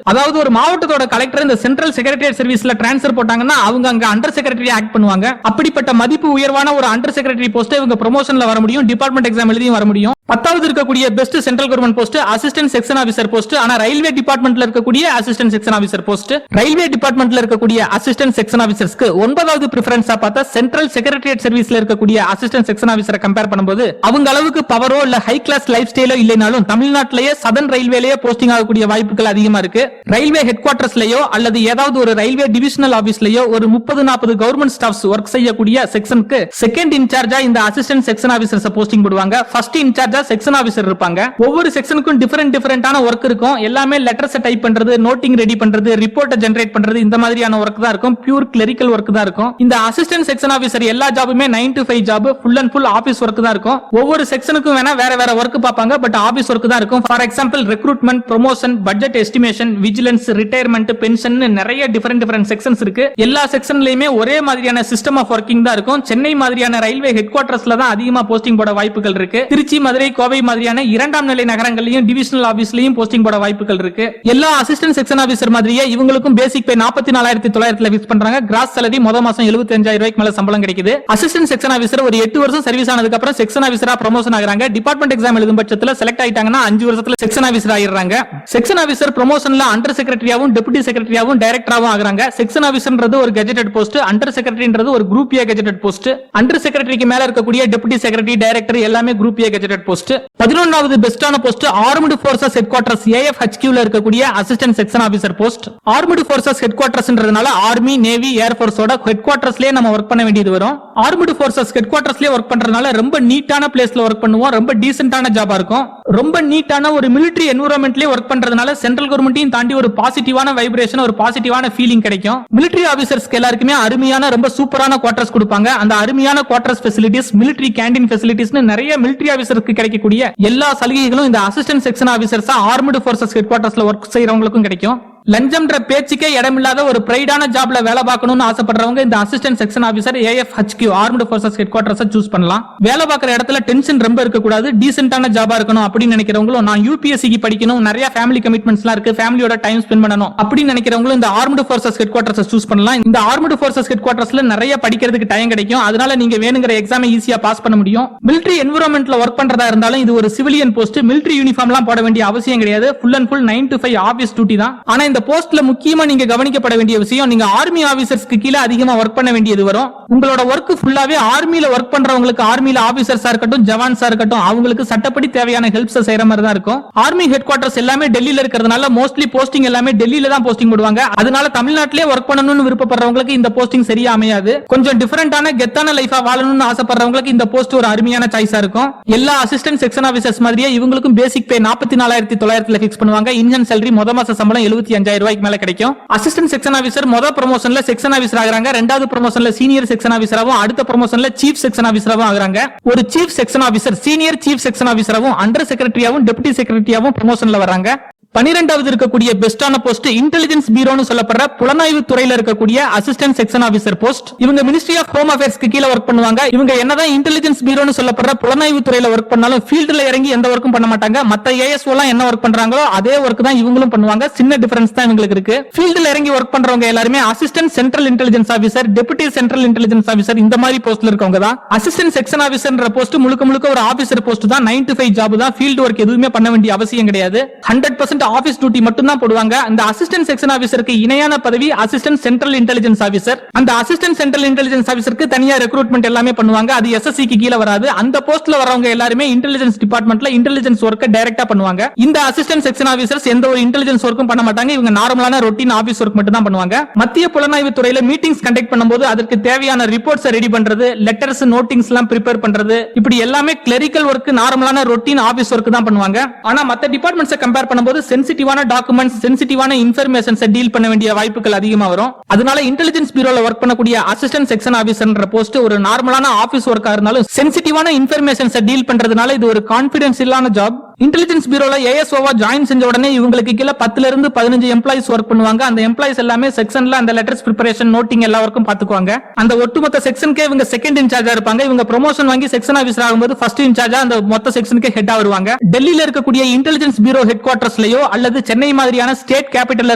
அதாவது ஒரு மாவட்டத்தோட கலெக்டர் இந்த சென்ட்ரல் செக்ரட்டரியேட் சர்வீஸ்ல ட்ரான்ஸ்ஃபர் போட்டாங்கன்னா அவங்க அங்க அண்டர் செக்ரட்டரியா ஆக்ட் பண்ணுவாங்க. அப்படிப்பட்ட மதிப்பு உயர்வான ஒரு அண்டர் செக்ரட்டரி போஸ்ட் இவங்க ப்ரமோஷன்ல வர முடியும். டிபார்ட்மெண்ட் எக்ஸாம் எழுதியும் வர முடியும். 10வது இருக்கக்கூடிய best central government post assistant section officer post. ஆனா ரயில்வே டிபார்ட்மெண்ட்ல இருக்கக்கூடிய assistant section officer post. Railway டிபார்ட்மெண்ட்ல இருக்கக்கூடிய அசிஸ்டன்ட் செக்ஷன் ஆபீசர்ஸ்க்கு 9வது பிரெஃபரன்ஸா பார்த்தா சென்ட்ரல் செக்ரட்டரியேட் சர்வீஸ்ல இருக்கக்கூடிய அசிஸ்டன்ட் செக்ஷன் ஆபீசரை கம்பேர் பண்ணும்போது அவங்க அளவுக்கு பவரோ இல்ல ஹை கிளாஸ் லைஃப் ஸ்டைலோ இல்லைனாலும் தமிழ்நாட்டிலேயே சதன் ரயில்வேலயே போஸ்டிங் ஆகக்கூடிய வாய்ப்புகள் அதிகமா இருக்கு. ரயில்வே ஹெட் குவார்ட்டர்ஸ்லயோ அல்லது ஏதாவது ஒரு ரயில்வே டிவிஷனல் ஆபீஸ்லயோ ஒரு 30-40 கவர்மெண்ட் ஸ்டாஃப்ஸ் ஒர்க் செய்யக்கூடிய செக்ஷனுக்கு செகண்ட் இன்சார்ஜா இந்த அசிஸ்டன்ட் செக்ஷன் ஆபீசர்ஸ் போஸ்டிங் போடுவாங்க. ஃபர்ஸ்ட் இன்சார்ஜா செக்ஷன் ஆபீசர் இருப்பாங்க. ஒவ்வொரு செக்ஷனுக்கும் டிஃபரெண்டான ஒர்க் இருக்கும். எல்லாமே லெட்டர்ஸ் டைப் பண்றது, நோட்டிங் ரெடி பண்றது, ரிப்போர்ட் ஜெனரேட் பண்றது, இந்த மாதிரியான ஒர்க் தான் இருக்கும். பியூர் கிளரிக்கல் ஒர்க் தான் இருக்கும். இந்த அசிஸ்டன்ட் செக்ஷன் ஆபீசர் எல்லா ஜாபுமே 9 to 5 job, full and full office work தான் இருக்கும். ஒவ்வொரு செக்ஷனுக்கும் வேணா வேற வேற ஒர்க் பார்ப்பாங்க, பட் ஆபீஸ் ஒர்க் தான் இருக்கும். For example recruitment, promotion, budget estimation, vigilance, retirement, pension, நிறைய டிஃபரெண்ட் செக்ஷன்ஸ் இருக்கு. எல்லா செக்ஷன்லயுமே ஒரே மாதிரியான சிஸ்டம் ஆஃப் ஒர்க்கிங் தான் இருக்கும். சென்னை மாதிரியான ரயில்வே ஹெட் குவார்டர்ஸ்ல தான் அதிகமா போஸ்டிங் போட வாய்ப்புகள் இருக்கு. திருச்சி, மதுரை, கோவை மாதிரியான இரண்டாம் நிலை நகரங்களையும் டிவிஷனல் ஆபீஸ்லயும் போஸ்டிங் போட வாய்ப்புகள் இருக்கு. எல்லா அசிஸ்டன்ட் செக்ஷன் ஆபீசர் மாதிரியே இவங்களுக்கும் பேசிக் பே 44,900 ஃபிக்ஸ் பண்றாங்க. கிராஸ் சாலரி மொத மாசம் 75,000 ரூபாய்க்கு மேல சம்பளம் கிடைக்குது. அசிஸ்டன்ட் செக்ஷன் ஆபீசர் ஒரு 8 வருஷம் சர்வீஸ் ஆனதுக்கு அப்புறம் செக்ஷன் ஆபீசரா ப்ரமோஷன் ஆகுறாங்க. டிபார்ட்மெண்ட் எக்ஸாம் எழுதும் பட்சத்துல செலக்ட் ஆயிட்டாங்கன்னா 5 வருஷத்துல செக்ஷன் ஆபீசர் ஆயிடுறாங்க. செக்ஷன் ஆபீசர் ப்ரமோஷன்ல அண்டர் செக்ரட்டரியாவும் டெபுட்டி செக்ரட்டரியாவும் டைரக்டராவும் ஆகுறாங்க. செக்ஷன் ஆபீசர்ன்றது ஒரு கெஜெட்டட் போஸ்ட், அண்டர் செக்ரட்டரின்றது ஒரு group A gazetted post. Under செக்ரட்டரிக்கு மேல இருக்கக்கூடிய டெபுட்டி செக்ரட்டரி, டைரக்டர் எல்லாமே குரூப் ஏ கெஜெட்டட் போஸ்ட். 11வது பெஸ்டான post armed forces head quarters AFHQ ல இருக்கக்கூடிய assistant section officer post. Armed forces head குவார்ட்டர்ஸ்ன்றதுனால army, navy, ஏர் ஃபோர்ஸோட ஹெட் குவார்ட்டர்ஸ்லயே நம்ம வர்க் பண்ண வேண்டியது வரும். ஆர்ம்டு ஃபோர்சஸ் ஹெட் குவார்ட்டர்ஸ்லயே வர்க் பண்றதுனால ரொம்ப நீட்டான பிளேஸ்ல வர்க் பண்ணுவோம். ரொம்ப டீசென்ட்டான ஜாபா இருக்கும். ரொம்ப நீட்டான ஒரு மிலிட்டரி என்விரான்மெண்ட்லயே வர்க் பண்றதுனால சென்ட்ரல் கவர்மெண்ட்டையும் தாண்டி ஒரு பாசிட்டிவான வைப்ரேஷன், ஒரு பாசிட்டிவான ஃபீலிங் கிடைக்கும். மிலிட்டரி ஆபீசர்ஸ்க்கு எல்லாருக்குமே அருமையான ரொம்ப சூப்பரான குவார்ட்டர்ஸ் கொடுப்பாங்க. அந்த அருமையான குவார்ட்டர்ஸ் ஃபெசிலிட்டிஸ், மிலிட்டரி கேண்டீன் ஃபெசிலிட்டிஸ்னு நிறைய மிலிட்டரி ஆபீசருக்கு கிடைக்கக்கூடிய எல்லா சலுகைகளும் இந்த அசிஸ்டன்ட் செக்ஷன் ஆபீசர்ஸா ஆர்ம்டு ஃபோர்சஸ் ஹெட் குவார்ட்டர்ஸ்ல வர்க் செய்யறவங்களுக்கும் கிடைக்கும். லஞ்சம்ன்ற பேச்சுக்கே இடமில்லாத ஒரு பிரைடான ஜாப்ல வேலை பார்க்கணும்னு ஆசைப்படுறவங்க இந்த assistant section officer AFHQ armed forces head quarters choose பண்ணலாம். வேலை பார்க்குற இடத்துல டென்ஷன் ரொம்ப இருக்க கூடாது, டீசென்ட்டான ஜாபா இருக்கணும் அப்படின்னு நினைக்கிறவங்களும், நான் UPSC படிக்கணும், நிறைய ஃபேமிலி கமிட்மெண்ட்ஸ்லாம் இருக்கு, ஃபேமிலியோட டைம் ஸ்பெண்ட் பண்ணணும் அப்படின்னு நினைக்கிறவங்களும் இந்த armed forces head quarters choose பண்ணலாம். இந்த ஆர்ம்டு ஃபோர்சஸ் ஹெட் குவார்ட்டர்ஸ்ல நிறைய படிக்கிறதுக்கு டைம் கிடைக்கும். அதனால நீங்க வேணுங்கிற எக்ஸாமை ஈஸியா பாஸ் பண்ண முடியும். மிலிட்டரி என்விரான்மெண்ட்ல ஒர்க் பண்றதா இருந்தாலும் இது ஒரு சிவிலியன் போஸ்ட். மிலிட்டரி யூனிஃபார்ம்லாம் போட வேண்டிய அவசியம் கிடையாது. Full and full 9 to 5 office duty தான். ஆனா இந்த போஸ்ட்ல முக்கியமா நீங்க கவனிக்கப்பட வேண்டிய விஷயம், நீங்க ஆர்மி ஆபீசர்ஸ்க்கு கீழ அதிகமா வர்க் பண்ண வேண்டியது வரும். உங்களோட வர்க் ஃபுல்லாவே ஆர்மில வர்க் பண்றவங்களுக்கு, ஆர்மில ஆபீசர்ஸா இருக்கட்டும், ஜவான்ஸா இருக்கட்டும், அவங்களுக்கு சட்டப்படி தேவையான ஹெல்ப்ஸ் செய்யற மாதிரி தான் இருக்கும். ஆர்மி ஹெட் குவார்ட்டர்ஸ் எல்லாமே டெல்லியில இருக்கிறதுனால மோஸ்ட்லி போஸ்டிங் எல்லாமே டெல்லியில தான் போஸ்டிங் போடுவாங்க. அதனால தமிழ்நாட்டிலே வர்க் பண்ணணும்னு விருப்பப்படுறவங்களுக்கு இந்த போஸ்டிங் சரியா அமையாது. கொஞ்சம் டிஃபரெண்டான கெத்தான லைஃபா வாழணும்னு ஆசைப்படுறவங்களுக்கு இந்த போஸ்ட் ஒரு அருமையான சாய்ஸா இருக்கும். எல்லா அசிஸ்டன்ட் செக்ஷன் ஆபீசர்ஸ் மாதிரியே இவங்களுக்கும் பேசிக் பே 44,900 ஃபிக்ஸ் பண்ணுவாங்க. இன்ஜின் salary மொத மாச சம்பளம் 75,000 ரூபாய்க்கு மேல கிடைக்கும். அசிஸ்டன்ட் செக்ஷன் ஆபீசர் மொத ப்ரமோஷன்ல செக்ஷன் ஆபீசர் ஆகுறாங்க. ரெண்டாவது ப்ரமோஷன்ல சீனியர் செக்ஷன் ஆபீசராவும், அடுத்த ப்ரமோஷன்ல சீஃப் செக்ஷன் ஆபீசராவும் ஆகுறாங்க. ஒரு chief section officer senior chief section ஆபீசராவும், அண்டர் செக்ரட்டரியாவும், டெபுட்டி செக்ரட்டரியாவும் ப்ரமோஷன்ல வராங்க. 12வது இருக்கக்கூடிய பெஸ்டான போஸ்ட் இன்டெலிஜென்ஸ் பீரோன்னு சொல்லப்படுற புலனாய்வு துறையில இருக்கக்கூடிய அசிஸ்டன்ட் செக்ஷன் ஆபீசர் போஸ்ட். இவங்க மினிஸ்ட்ரி ஆஃப் ஹோம் அஃபேர்ஸ்க்கு கீழ வர்க் பண்ணுவாங்க. இவங்க என்னதான் இன்டெலிஜென்ஸ் பீரோன்னு சொல்லப்படுற புலனாய்வு துறையில வர்க் பண்ணாலும் ஃபீல்ட்ல இறங்கி எந்த வர்க்கும் பண்ண மாட்டாங்க. மத்த ASO எல்லாம் என்ன வர்க் பண்றாங்களோ அதே வர்க் தான் இவங்களும் பண்ணுவாங்க. சின்ன டிஃபரன்ஸ் தான் இவங்களுக்கு இருக்கு. ஃபீல்ட்ல இறங்கி வர்க் பண்றவங்க எல்லாருமே assistant central intelligence officer, deputy central intelligence officer, இந்த மாதிரி போஸ்ட்ல இருக்கவங்க தான். அசிஸ்டன்ட் செக்ஷன் ஆபீசர்ன்ற போஸ்ட் முழுக்க ஒரு ஆபீசர் போஸ்ட் தான். 9 to 5 ஜாப் தான். ஃபீல்ட் வர்க் எதுவுமே பண்ண வேண்டிய அவசியம் கிடையாது. 100% ஆபீஸ் டியூட்டி மட்டும் தான் போடுவாங்க. அந்த அசிஸ்டன்ட் செக்ஷன் ஆபீசருக்கு இணையான பதவி அசிஸ்டன்ட் சென்ட்ரல் இன்டெலிஜென்ஸ் ஆபீசர். அந்த அசிஸ்டன்ட் சென்ட்ரல் இன்டெலிஜென்ஸ் ஆபீசருக்கு தனியா ரெக்ரூட்மெண்ட் எல்லாமே பண்ணுவாங்க. அது SSC க்கு கீழ வராது. அந்த போஸ்ட்ல வரவங்க எல்லாரும் இன்டெலிஜென்ஸ் டிபார்ட்மெண்ட்ல இன்டெலிஜென்ஸ் வர்க்க டைரக்டா பண்ணுவாங்க. இந்த அசிஸ்டன்ட் செக்ஷன் ஆபீசர்ஸ் எந்த ஒரு இன்டெலிஜென்ஸ் வர்க்கும் பண்ண மாட்டாங்க. இவங்க நார்மலான ரொட்டீன் ஆபீஸ் வர்க் மட்டும் தான் பண்ணுவாங்க. மத்திய புலனாய்வு துறையில மீட்டிங்ஸ் கண்டக்ட் பண்ணும்போது அதற்கு தேவையான ரிப்போர்ட்ஸ் ரெடி பண்றது, லெட்டர்ஸ், நோட்டிங்ஸ் எல்லாம் ப்ரிப்பேர் பண்றது, இப்படி எல்லாமே கிளரிக்கல் வர்க், நார்மலான ரொட்டீன் ஆபீஸ் வர்க் தான் பண்ணுவாங்க. ஆனா மத்த டிபார்ட்மெண்ட்ஸ் கம்பேர் பண்ணும்போது சென்சிட்டிவான டாக்குமெண்ட்ஸ், சென்சிட்டிவான இன்ஃபர்மேஷன்ஸ் டீல் பண்ண வேண்டிய வாய்ப்புகள் அதிகமா வரும். அதனால இன்டெலிஜென்ஸ் பீரோல வர்க் பண்ணக்கூடிய அசிஸ்டன்ட் செக்ஷன் ஆபீசர்ன்ற போஸ்ட் ஒரு நார்மலான ஆபீஸ் வர்க்கா இருந்தாலும் சென்சிட்டிவான இன்ஃபர்மேஷன்ஸ் டீல் பண்றதுனால இது ஒரு கான்ஃபிடென்ஷியலான ஜாப். இன்டெலிஜென்ஸ் பீரோல ASOவா ஜாயின் செஞ்ச உடனே இவங்களுக்கு கீழ 10ல இருந்து 15 எம்ப்ளாயிஸ் வர்க் பண்ணுவாங்க. அந்த எம்ப்ளாயிஸ் எல்லாமே செக்ஷன்ல அந்த லெட்டர்ஸ் பிரிப்பரேஷன், நோட்டிங் எல்லா வர்க்கும் பாத்துக்குவாங்க. அந்த ஒட்டுமொத்த செக்ஷனுக்கே இவங்க செகண்ட் இன்சார்ஜா இருப்பாங்க. இவங்க ப்ரமோஷன் வாங்கி செக்ஷன் ஆபீசர் ஆகும்போது ஃபர்ஸ்ட் இன்சார்ஜா அந்த மொத்த செக்ஷனுக்கு ஹெட்டா வருவாங்க. டெல்லியில இருக்கக்கூடிய இன்டெலிஜென்ஸ் பீரோ ஹெட் குவார்ட்டர்ஸ்லயோ அல்லது சென்னை மாதிரியான ஸ்டேட் கேபிட்டல்ல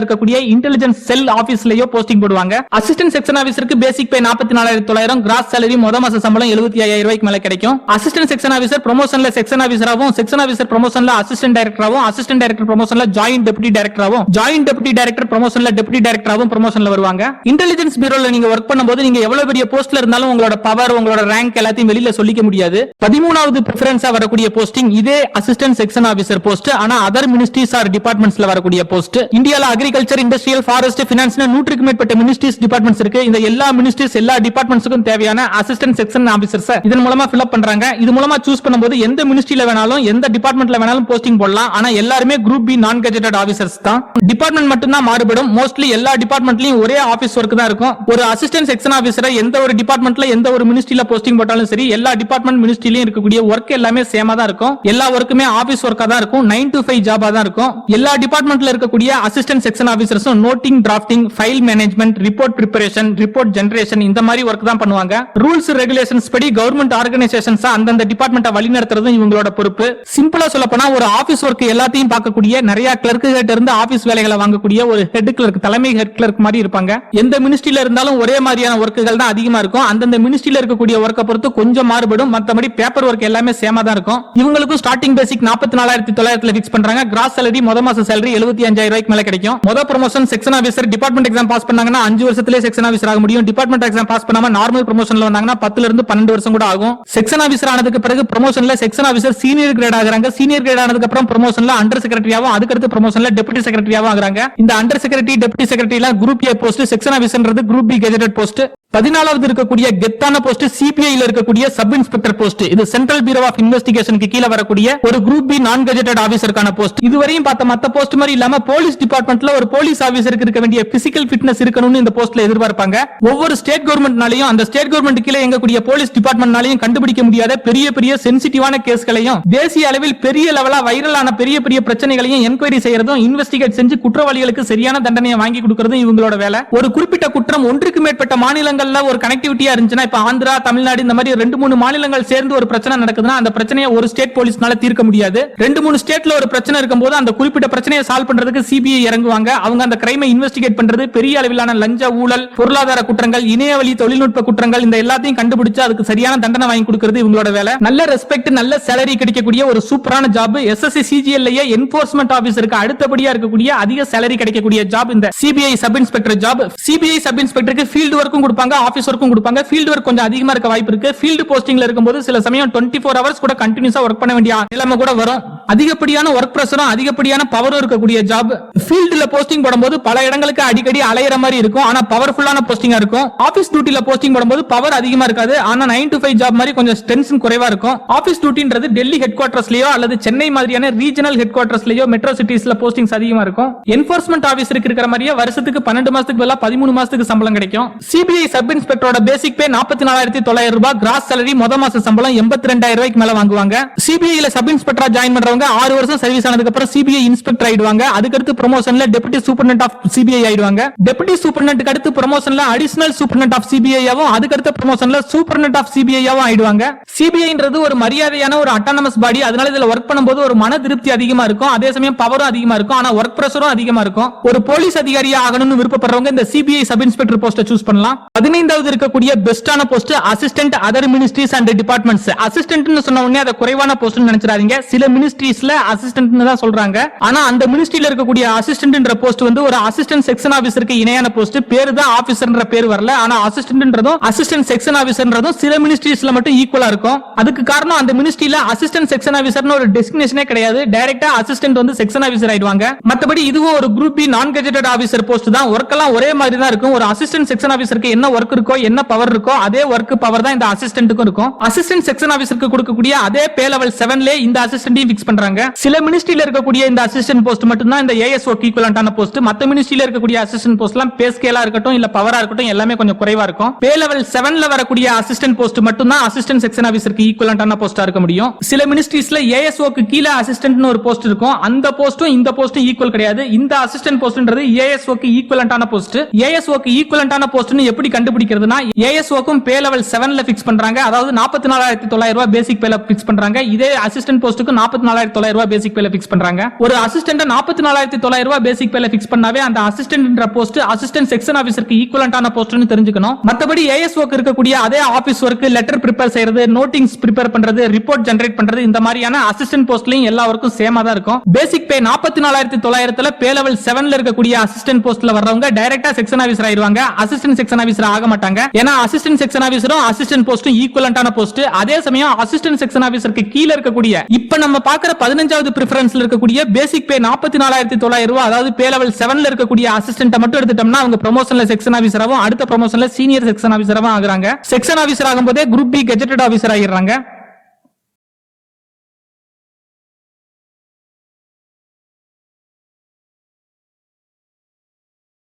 இருக்கக்கூடிய இன்டெலிஜென்ஸ் செல் ஆபீஸ்லயோ போஸ்டிங் போடுவாங்க. அசிஸ்டன்ட் செக்ஷன் ஆபீசருக்கு பேசிக் பே 44,900, கிராஸ் salary மொத மாச சம்பளம் 75,000 ரூபாய்க்கு மேல கிடைக்கும். அசிஸ்டன்ட் செக்ஷன் ஆபீசர் ப்ரமோஷன்ல செக்ஷன் ஆபீசராவும், செக்ஷன் ஆபீசர் ப்ரமோஷன் ப்ரமோஷன்ல அசிஸ்டன்ட் டைரக்டராவும், அசிஸ்டன்ட் டைரக்டர் ப்ரமோஷன்ல ஜாயின்ட் டெப்யூட்டி டைரக்டராவும், ஜாயின்ட் டெப்யூட்டி டைரக்டர் ப்ரமோஷன்ல டெப்யூட்டி டைரக்டராவும் ப்ரமோஷன்ல வருவாங்க. இன்டெலிஜென்ஸ் பியூரோல நீங்க வர்க் பண்ணும்போது நீங்க எவ்வளவு பெரிய போஸ்ட்ல இருந்தாலும் உங்களோட பவர், உங்களோட ரேங்க் எல்லாத்தையும் வெளியில சொல்லிக்க முடியாது. 13வது பிரெஃபரன்ஸா வரக்கூடிய போஸ்டிங் இதே அசிஸ்டன்ட் செக்ஷன் ஆபீசர் போஸ்ட். ஆனா அதர் மினிஸ்ட்ரிஸ் ஆர் டிபார்ட்மெண்ட்ஸ்ல வரக்கூடிய போஸ்ட். இந்தியால அக்ரிகல்ச்சர், இண்டஸ்ட்ரியல், ஃபாரஸ்ட், பினான்ஸ் 100க்கு மேற்பட்ட மினிஸ்ட்ரிஸ் டிபார்ட்மெண்ட்ஸ் இருக்கு. இந்த எல்லா மினிஸ்ட்ரிஸ் எல்லா டிபார்ட்மெண்ட்ஸ்க்கும் தேவையான அசிஸ்டன்ட் செக்ஷன் ஆபீசர்ஸ் இதன் மூலமா ஃபில் அப் பண்றாங்க. இது மூலமா சூஸ் பண்ணும்போது எந்த மினிஸ்ட்ரியில வேணாலும் எந்த டிபார்ட்மெண்ட்ல வேணாலும் போஸ்டிங் போடலாம். ஆனா எல்லாருமே group B non gazetted officers தான். டிபார்ட்மெண்ட் மட்டும் தான் மாறுபடும். மோஸ்ட்லி எல்லா டிபார்ட்மெண்ட்லயும் ஒரே ஆபீஸ் ஒர்க் தான் இருக்கும். ஒரு அசிஸ்டன்ட் செக்ஷன் ஆபீசரை எந்த ஒரு டிபார்ட்மெண்ட்ல எந்த ஒரு மினிஸ்ட்ரியில போஸ்டிங் போட்டாலும் சரி, எல்லா டிபார்ட்மெண்ட் மினிஸ்ட்ரியிலும் இருக்கக்கூடிய ஒர்க் எல்லாமே சேமா தான் இருக்கும். எல்லா ஒர்க்குமே ஆபீஸ் ஒர்க்கா தான் இருக்கும். 9 to 5 ஜாபா தான் இருக்கும். எல்லா டிபார்ட்மெண்ட்ல இருக்கக்கூடிய அசிஸ்டன்ட் செக்ஷன் ஆபீசர்ஸும் noting, drafting, file management, report preparation, report generation இந்த மாதிரி ஒர்க் தான் பண்ணுவாங்க. ரூல்ஸ் ரெகுலேஷன்ஸ் படி கவர்மெண்ட் ஆர்கனைசேஷன்ஸ் அந்தந்த டிபார்ட்மெண்ட்டை வழிநடத்துறது இவங்களோட பொறுப்பு. சிம்பிளா சொல்ல போனா ஒரு ஆபீஸ் ஒர்க் எல்லாத்தையும் பார்க்கக்கூடிய, நிறைய கிளர்க்கு கிட்ட இருந்து ஆபீஸ் வேலைகளை வாங்கக்கூடிய ஒரு ஹெட் கிளர்க், தலைமை ஹெட் கிளர்க் மாதிரி இருப்பாங்க. எந்த மினிஸ்ட்ரியில இருந்தாலும் ஒரே மாதிரியான ஒர்க்குகள் தான் அதிகமா இருக்கும். அந்தந்த மினிஸ்ட்ரியில இருக்கக்கூடிய ஒர்க்கை பொறுத்து கொஞ்சம் மாறுபடும். மத்தபடி பேப்பர் ஒர்க் எல்லாமே சேமா தான் இருக்கும். இவங்களுக்கும் ஸ்டார்டிங் பேசிக் 44,900 ஃபிக்ஸ் பண்றாங்க. கிராஸ் salary முத மாச salary 75,000 ரூபாய்க்கு மேல கிடைக்கும். முத promotion section officer department exam pass பண்ணாங்கன்னா 5 வருஷத்திலே செக்ஷன் ஆபீசர் ஆக முடியும். டிபார்ட்மெண்ட் எக்ஸாம் பாஸ் பண்ணாம நார்மல் ப்ரமோஷன்ல வந்தாங்கன்னா 10 ல இருந்து 12 வருஷம் கூட ஆகும். செக்ஷன் ஆபீசர் ஆனதுக்கு பிறகு ப்ரமோஷன்ல செக்ஷன் ஆபீசர் சீனியர் கிரேட் ஆகுறாங்க. சீனியர் கிரேட் ஆனதுக்கு அப்புறம் ப்ரமோஷன்ல அண்டர் செக்ரட்டரியாவும், அதுக்கு அடுத்து ப்ரமோஷன்ல டெப்யூட்டி செக்ரட்டரியாவும் ஆகுறாங்க. இந்த அண்டர் செக்ரட்டரி, டெப்யூட்டி செக்ரட்டரி எல்லாம் குரூப் ஏ போஸ்ட். செக்ஷன் ஆபீசர்ன்றது குரூப் பி கெஜெட்டட் போஸ்ட். 14வது இருக்கக்கூடிய கெத்தான போஸ்ட் சிபிஐ ல இருக்கக்கூடிய சப் இன்ஸ்பெக்டர் போஸ்ட். இது சென்ட்ரல் பியூரோ ஆஃப் இன்வெஸ்டிகேஷனுக்கு கீழ வரக்கூடிய ஒரு குரூப் பி நான் கெஜெட்டட் ஆபீசருக்கான போஸ்ட். இதுவரையும் பார்த்த மத்த போஸ்ட் மாதிரி இல்லாம போலீஸ் டிபார்ட்மெண்ட்ல ஒரு போலீஸ் ஆபீசருக்கு இருக்க வேண்டிய பிசிக்கல் ஃபிட்னஸ் இருக்கணும்னு இந்த போஸ்ட்ல எதிர்பார்ப்பாங்க. ஒவ்வொரு ஸ்டேட் கவர்மெண்ட்னாலையும் அந்த ஸ்டேட் கவர்மெண்ட் கீழ எங்கக்கூடிய போலீஸ் டிபார்ட்மெண்ட்னாலையும் கண்டுபிடிக்க முடியாத பெரிய பெரிய சென்சிட்டிவான கேஸ்களையும், தேசிய அளவில் பெரிய லெவலா வைரலான பெரிய பெரிய பிரச்சனைகளையும் என்கொயரி செய்யறதும், இன்வெஸ்டிகேட் செஞ்சு குற்றவாளிகளுக்கு சரியான தண்டனையை வாங்கி கொடுக்கறதும் இவங்களோட வேலை. ஒரு குறிப்பிட்ட குற்றம் ஒன்றுக்கு மேற்பட்ட மாநிலங்கள்ல ஒரு கனெக்டிவிட்டியா இருந்துச்சுன்னா, இப்ப ஆந்திரா, தமிழ்நாடு இந்த மாதிரி 2-3 மாநிலங்கள் சேர்ந்து ஒரு பிரச்சனை நடக்குதுன்னா அந்த பிரச்சனையை ஒரு ஸ்டேட் போலீஸ்னால தீர்க்க முடியாது. 2-3 ஸ்டேட்ல ஒரு பிரச்சனை இருக்கும்போது அந்த குறிப்பிட்ட பிரச்சனையை சால்வ் பண்றதுக்கு சிபிஐ இறங்குவாங்க. அவங்க அந்த கிரைமை இன்வெஸ்டிகேட் பண்றது, பெரிய அளவிலான லஞ்ச ஊழல், பொருளாதார குற்றங்கள், இணையவழி தொழில்நுட்ப குற்றங்கள் இந்த எல்லாத்தையும் கண்டுபிடிச்சு அதுக்கு சரியான தண்டனை வாங்கி கொடுக்கிறது இவங்களோட வேலை. நல்ல ரெஸ்பெக்ட், நல்ல சேலரி கிடைக்கக்கூடிய ஒரு சூப்பரான ஜாப். எஸ்எஸ்சி சிஜிஎல்லையே என்ஃபோர்ஸ்மெண்ட் ஆபீசருக்கு அடுத்தபடியா இருக்கக்கூடிய அதிக சேலரி கிடைக்கக்கூடிய ஜாப் இந்த CBI sub inspector job. CBI sub இன்ஸ்பெக்டருக்கு ஃபீல்ட் ஒர்க்கும் கொடுப்பாங்க, ஆபீஸ் ஒர்க்கும் கொடுப்பாங்க. ஃபீல்ட் ஒர்க் கொஞ்சம் அதிகமா இருக்க வாய்ப்பு இருக்கு. ஃபீல்ட் போஸ்டிங்ல இருக்கும்போது சில சமயம் 24 hours கூட கண்டினியூஸா ஒர்க் பண்ண வேண்டிய நிலைமை கூட வரும். அதிகப்படியான ஒர்க் பிரஷரும் அதிகப்படியான பவரும் இருக்கக்கூடிய ஜாப். ஃபீல்ட்ல போஸ்டிங் போடும்போது பல இடங்களுக்கு அடிக்கடி அலையற மாதிரி இருக்கும். ஆனா பவர்ஃபுல்லான போஸ்டிங்கா இருக்கும். ஆபீஸ் டியூட்டில போஸ்டிங் போடும்போது பவர் அதிகமா இருக்காது. ஆனா 9 to 5 ஜாப் மாதிரி கொஞ்சம் டென்ஷன் குறைவா இருக்கும். ஆபீஸ் டியூட்டின்றது டெல்லி ஹெட் குவார்டர்ஸ்லயோ அல்லது சென்னை மாதிரியான ரீஜனல் ஹெட் குவார்டர்ஸ்லயோ மெட்ரோ சிட்டிஸ்ல போஸ்டிங்ஸ் அதிகமா இருக்கும். என்ஃபோர்ஸ்மெண்ட் ஆபீசருக்கு இருக்கிற மாதிரியே வருஷத்துக்கு 12 மாசத்துக்கு பதிலா 13 மாசத்துக்கு சம்பளம் கிடைக்கும். சிபிஐ சப் இன்ஸ்பெக்டரோட பேசிக் பே 44,900 ரூபாய். கிராஸ் salary முத மாச சம்பளம் 82,000 ரூபாய்க்கு மேல வாங்குவாங்க. சிபிஐ ல சப் இன்ஸ்பெக்டரா ஜாயின் பண்றவங்க 6 வருஷம் சர்வீஸ் ஆனதுக்கு அப்புறம் சிபிஐ இன்ஸ்பெக்டர் ஆயிடுவாங்க. அதுக்கு அடுத்து ப்ரமோஷன்ல டெப்யூட்டி சூப்பர்டென்ட் ஆஃப் சிபிஐ ஆயிடுவாங்க. டெப்யூட்டி சூப்பர்டென்ட்க்கு அடுத்து ப்ரமோஷன்ல அடிஷனல் சூப்பர்டென்ட் ஆஃப் சிபிஐ ஆவும், அதுக்கு அடுத்து ப்ரமோஷன்ல சூப்பர்டென்ட் ஆஃப் சிபிஐ ஆவும் ஆயிடுவாங்க. சிபிஐன்றது ஒரு மரியாதையான ஒரு அட்டானமஸ் பாடி. அதனால இதுல ஒர்க் பண்ணும்போது ஒரு மன திருப்தி அதிகமா இருக்கும். அதே சமயம் பவரும் அதிகமா இருக்கும். ஆனா ஒர்க் பிரஷரும் அதிகமா இருக்கும். ஒரு போலீஸ் அதிகாரியா ஆகணும்னு விருப்பப்படுறவங்க இந்த சிபிஐ சப் இன்ஸ்பெக்டர் போஸ்ட சூஸ் பண்ணலாம். 15வது இருக்கக்கூடிய பெஸ்டான post assistant other ministries and departments. அசிஸ்டன்ட்னு சொன்ன உடனே அது குறைவான போஸ்ட்னு நினைச்சிராதீங்க. சில மினிஸ்ட்ரிஸ்ல அசிஸ்டன்ட்னு தான் சொல்றாங்க. ஆனா அந்த மினிஸ்ட்ரியில இருக்கக்கூடிய அசிஸ்டன்ட்ன்ற போஸ்ட் வந்து ஒரு அசிஸ்டன்ட் செக்ஷன் ஆபீசருக்கு இணையான போஸ்ட். பேரு தான் ஆபீசர்ன்ற பேர் வரல. ஆனா அசிஸ்டன்ட்ன்றதும் அசிஸ்டன்ட் செக்ஷன் ஆபீசர்ன்றதும் சில மினிஸ்ட்ரிஸ்ல மட்டும் ஈக்குவலா இருக்கும். அதுக்கு காரணம் அந்த மினிஸ்ட்ரியில அசிஸ்டன்ட் செக்ஷன் ஆபீசர்னு ஒரு டெஸ்டினேஷனே கிடையாது. டைரக்டா அசிஸ்டன்ட் வந்து செக்ஷன் ஆபீசர் ஆயிடுவாங்க. மத்தபடி இதுவும் ஒரு group B non gazetted officer post தான். ஒர்க் எல்லாம் ஒரே மாதிரி தான் இருக்கும். ஒரு அசிஸ்டன்ட் செக்ஷன் ஆபீசருக்கு என்ன ஒர்க் இருக்கோ, என்ன பவர் இருக்கோ, அதே ஒர்க் பவர் தான் இந்த அசிஸ்டன்ட்டுக்கும் இருக்கும். அசிஸ்டன்ட் செக்ஷன் ஆபீசருக்கு கொடுக்கக்கூடிய அதே பே லெவல் 7ல இந்த அசிஸ்டன்ட்டையும் ஃபிக்ஸ் பண்றாங்க. சில மினிஸ்ட்ரியில இருக்கக்கூடிய இந்த அசிஸ்டன்ட் போஸ்ட் மட்டும் தான் இந்த ஏஎஸ்ஓ ஈக்குவலன்டான போஸ்ட். மத்த மினிஸ்ட்ரியில இருக்கக்கூடிய அசிஸ்டன்ட் போஸ்ட்லாம் பே ஸ்கேலா இருக்கட்டும் இல்ல பவரா இருக்கட்டும் எல்லாமே கொஞ்சம் குறைவா இருக்கும். பே லெவல் 7ல வரக்கூடிய அசிஸ்டன்ட் போஸ்ட் மட்டும் தான் அசிஸ்டன்ட் செக்ஷன் ஆபீசருக்கு ஈக்குவலன்டான போஸ்டா இருக்க முடியும். சில மினிஸ்ட்ரிஸ்ல ஏஎஸ்ஓக்கு கீழ அசிஸ்டன்ட்னு ஒரு போஸ்ட் இருக்கும். அந்த போஸ்டும் இந்த போஸ்டும் ஈக்குவல் கிடையாது. இந்த அசிஸ்டன்ட் போஸ்ட்ன்றது ஏஎஸ்ஓக்கு ஈக்குவலன்டான போஸ்ட். ஏஎஸ்ஓக்கு ஈக்குவலன்டான போஸ்ட்னு எப்படி கண்டுபிடிக்கிறதுனா ஏஎஸ்ஓக்கும் பே லெவல் 7ல ஃபிக்ஸ் பண்றாங்க. அதாவது 44,900 ரூபாய் பேசிக் பேல ஃபிக்ஸ் பண்றாங்க. இதே அசிஸ்டன்ட் போஸ்டுக்கு 44,900 ரூபாய் பேசிக் பேல ஃபிக்ஸ் பண்றாங்க. ஒரு அசிஸ்டன்ட் 44,900 ரூபாய் பேசிக் பேல ஃபிக்ஸ் பண்ணாவே அந்த அசிஸ்டன்ட்ன்ற போஸ்ட் அசிஸ்டன்ட் செக்ஷன் ஆபீசருக்கு ஈக்குவலன்டான போஸ்ட்னு தெரிஞ்சுக்கணும். மத்தபடி ஏஎஸ்ஓக்கு இருக்கக்கூடிய அதே ஆபீஸ் ஒர்க், லெட்டர் பிரிப்பேர் செய்யறது, நோட்டிங்ஸ் பிரிப்பேர் பண்றது, ரிப்போர்ட் ஜெனரேட் பண்றது இந்த மாதிரியான அசிஸ்டன்ட் அசிஸ்டன்ட் போஸ்ட்லயும் எல்லா ஒர்க்கும் சேமா தான் இருக்கும். பேசிக் பே 44,900 பே லெவல் 7ல இருக்கக்கூடிய அசிஸ்டன்ட் போஸ்ட்ல வர்றவங்க டைரக்டா செக்ஷன் ஆபீசர் ஆயிருவாங்க. அசிஸ்டன்ட் செக்ஷன் ஆபீசர் ஆக மாட்டாங்க. ஏன்னா அசிஸ்டன்ட் செக்ஷன் ஆபீசரும் அசிஸ்டன்ட் போஸ்டும் ஈக்குவலன்டான போஸ்ட். அதே சமயம் அசிஸ்டன்ட் செக்ஷன் ஆபீசருக்கு கீழ இருக்கக்கூடிய இப்ப நம்ம பாக்குற 15வது பிரெஃபரன்ஸ்ல இருக்கக்கூடிய பேசிக் பே 44,900 ரூபாய், அதாவது பே லெவல் 7ல இருக்கக்கூடிய அசிஸ்டன்ட் மட்டும் எடுத்துட்டோம்னா அவங்க ப்ரமோஷன்ல செக்ஷன் ஆபீசராவும் அடுத்த ப்ரமோஷன்ல சீனியர் செக்ஷன் ஆபீசராவும் ஆகுறாங்க. செக்ஷன் ஆபீசர் ஆகும்போதே குரூப் பி கெஜெட்டட் ஆபீசர் ஆகிடுறாங்க.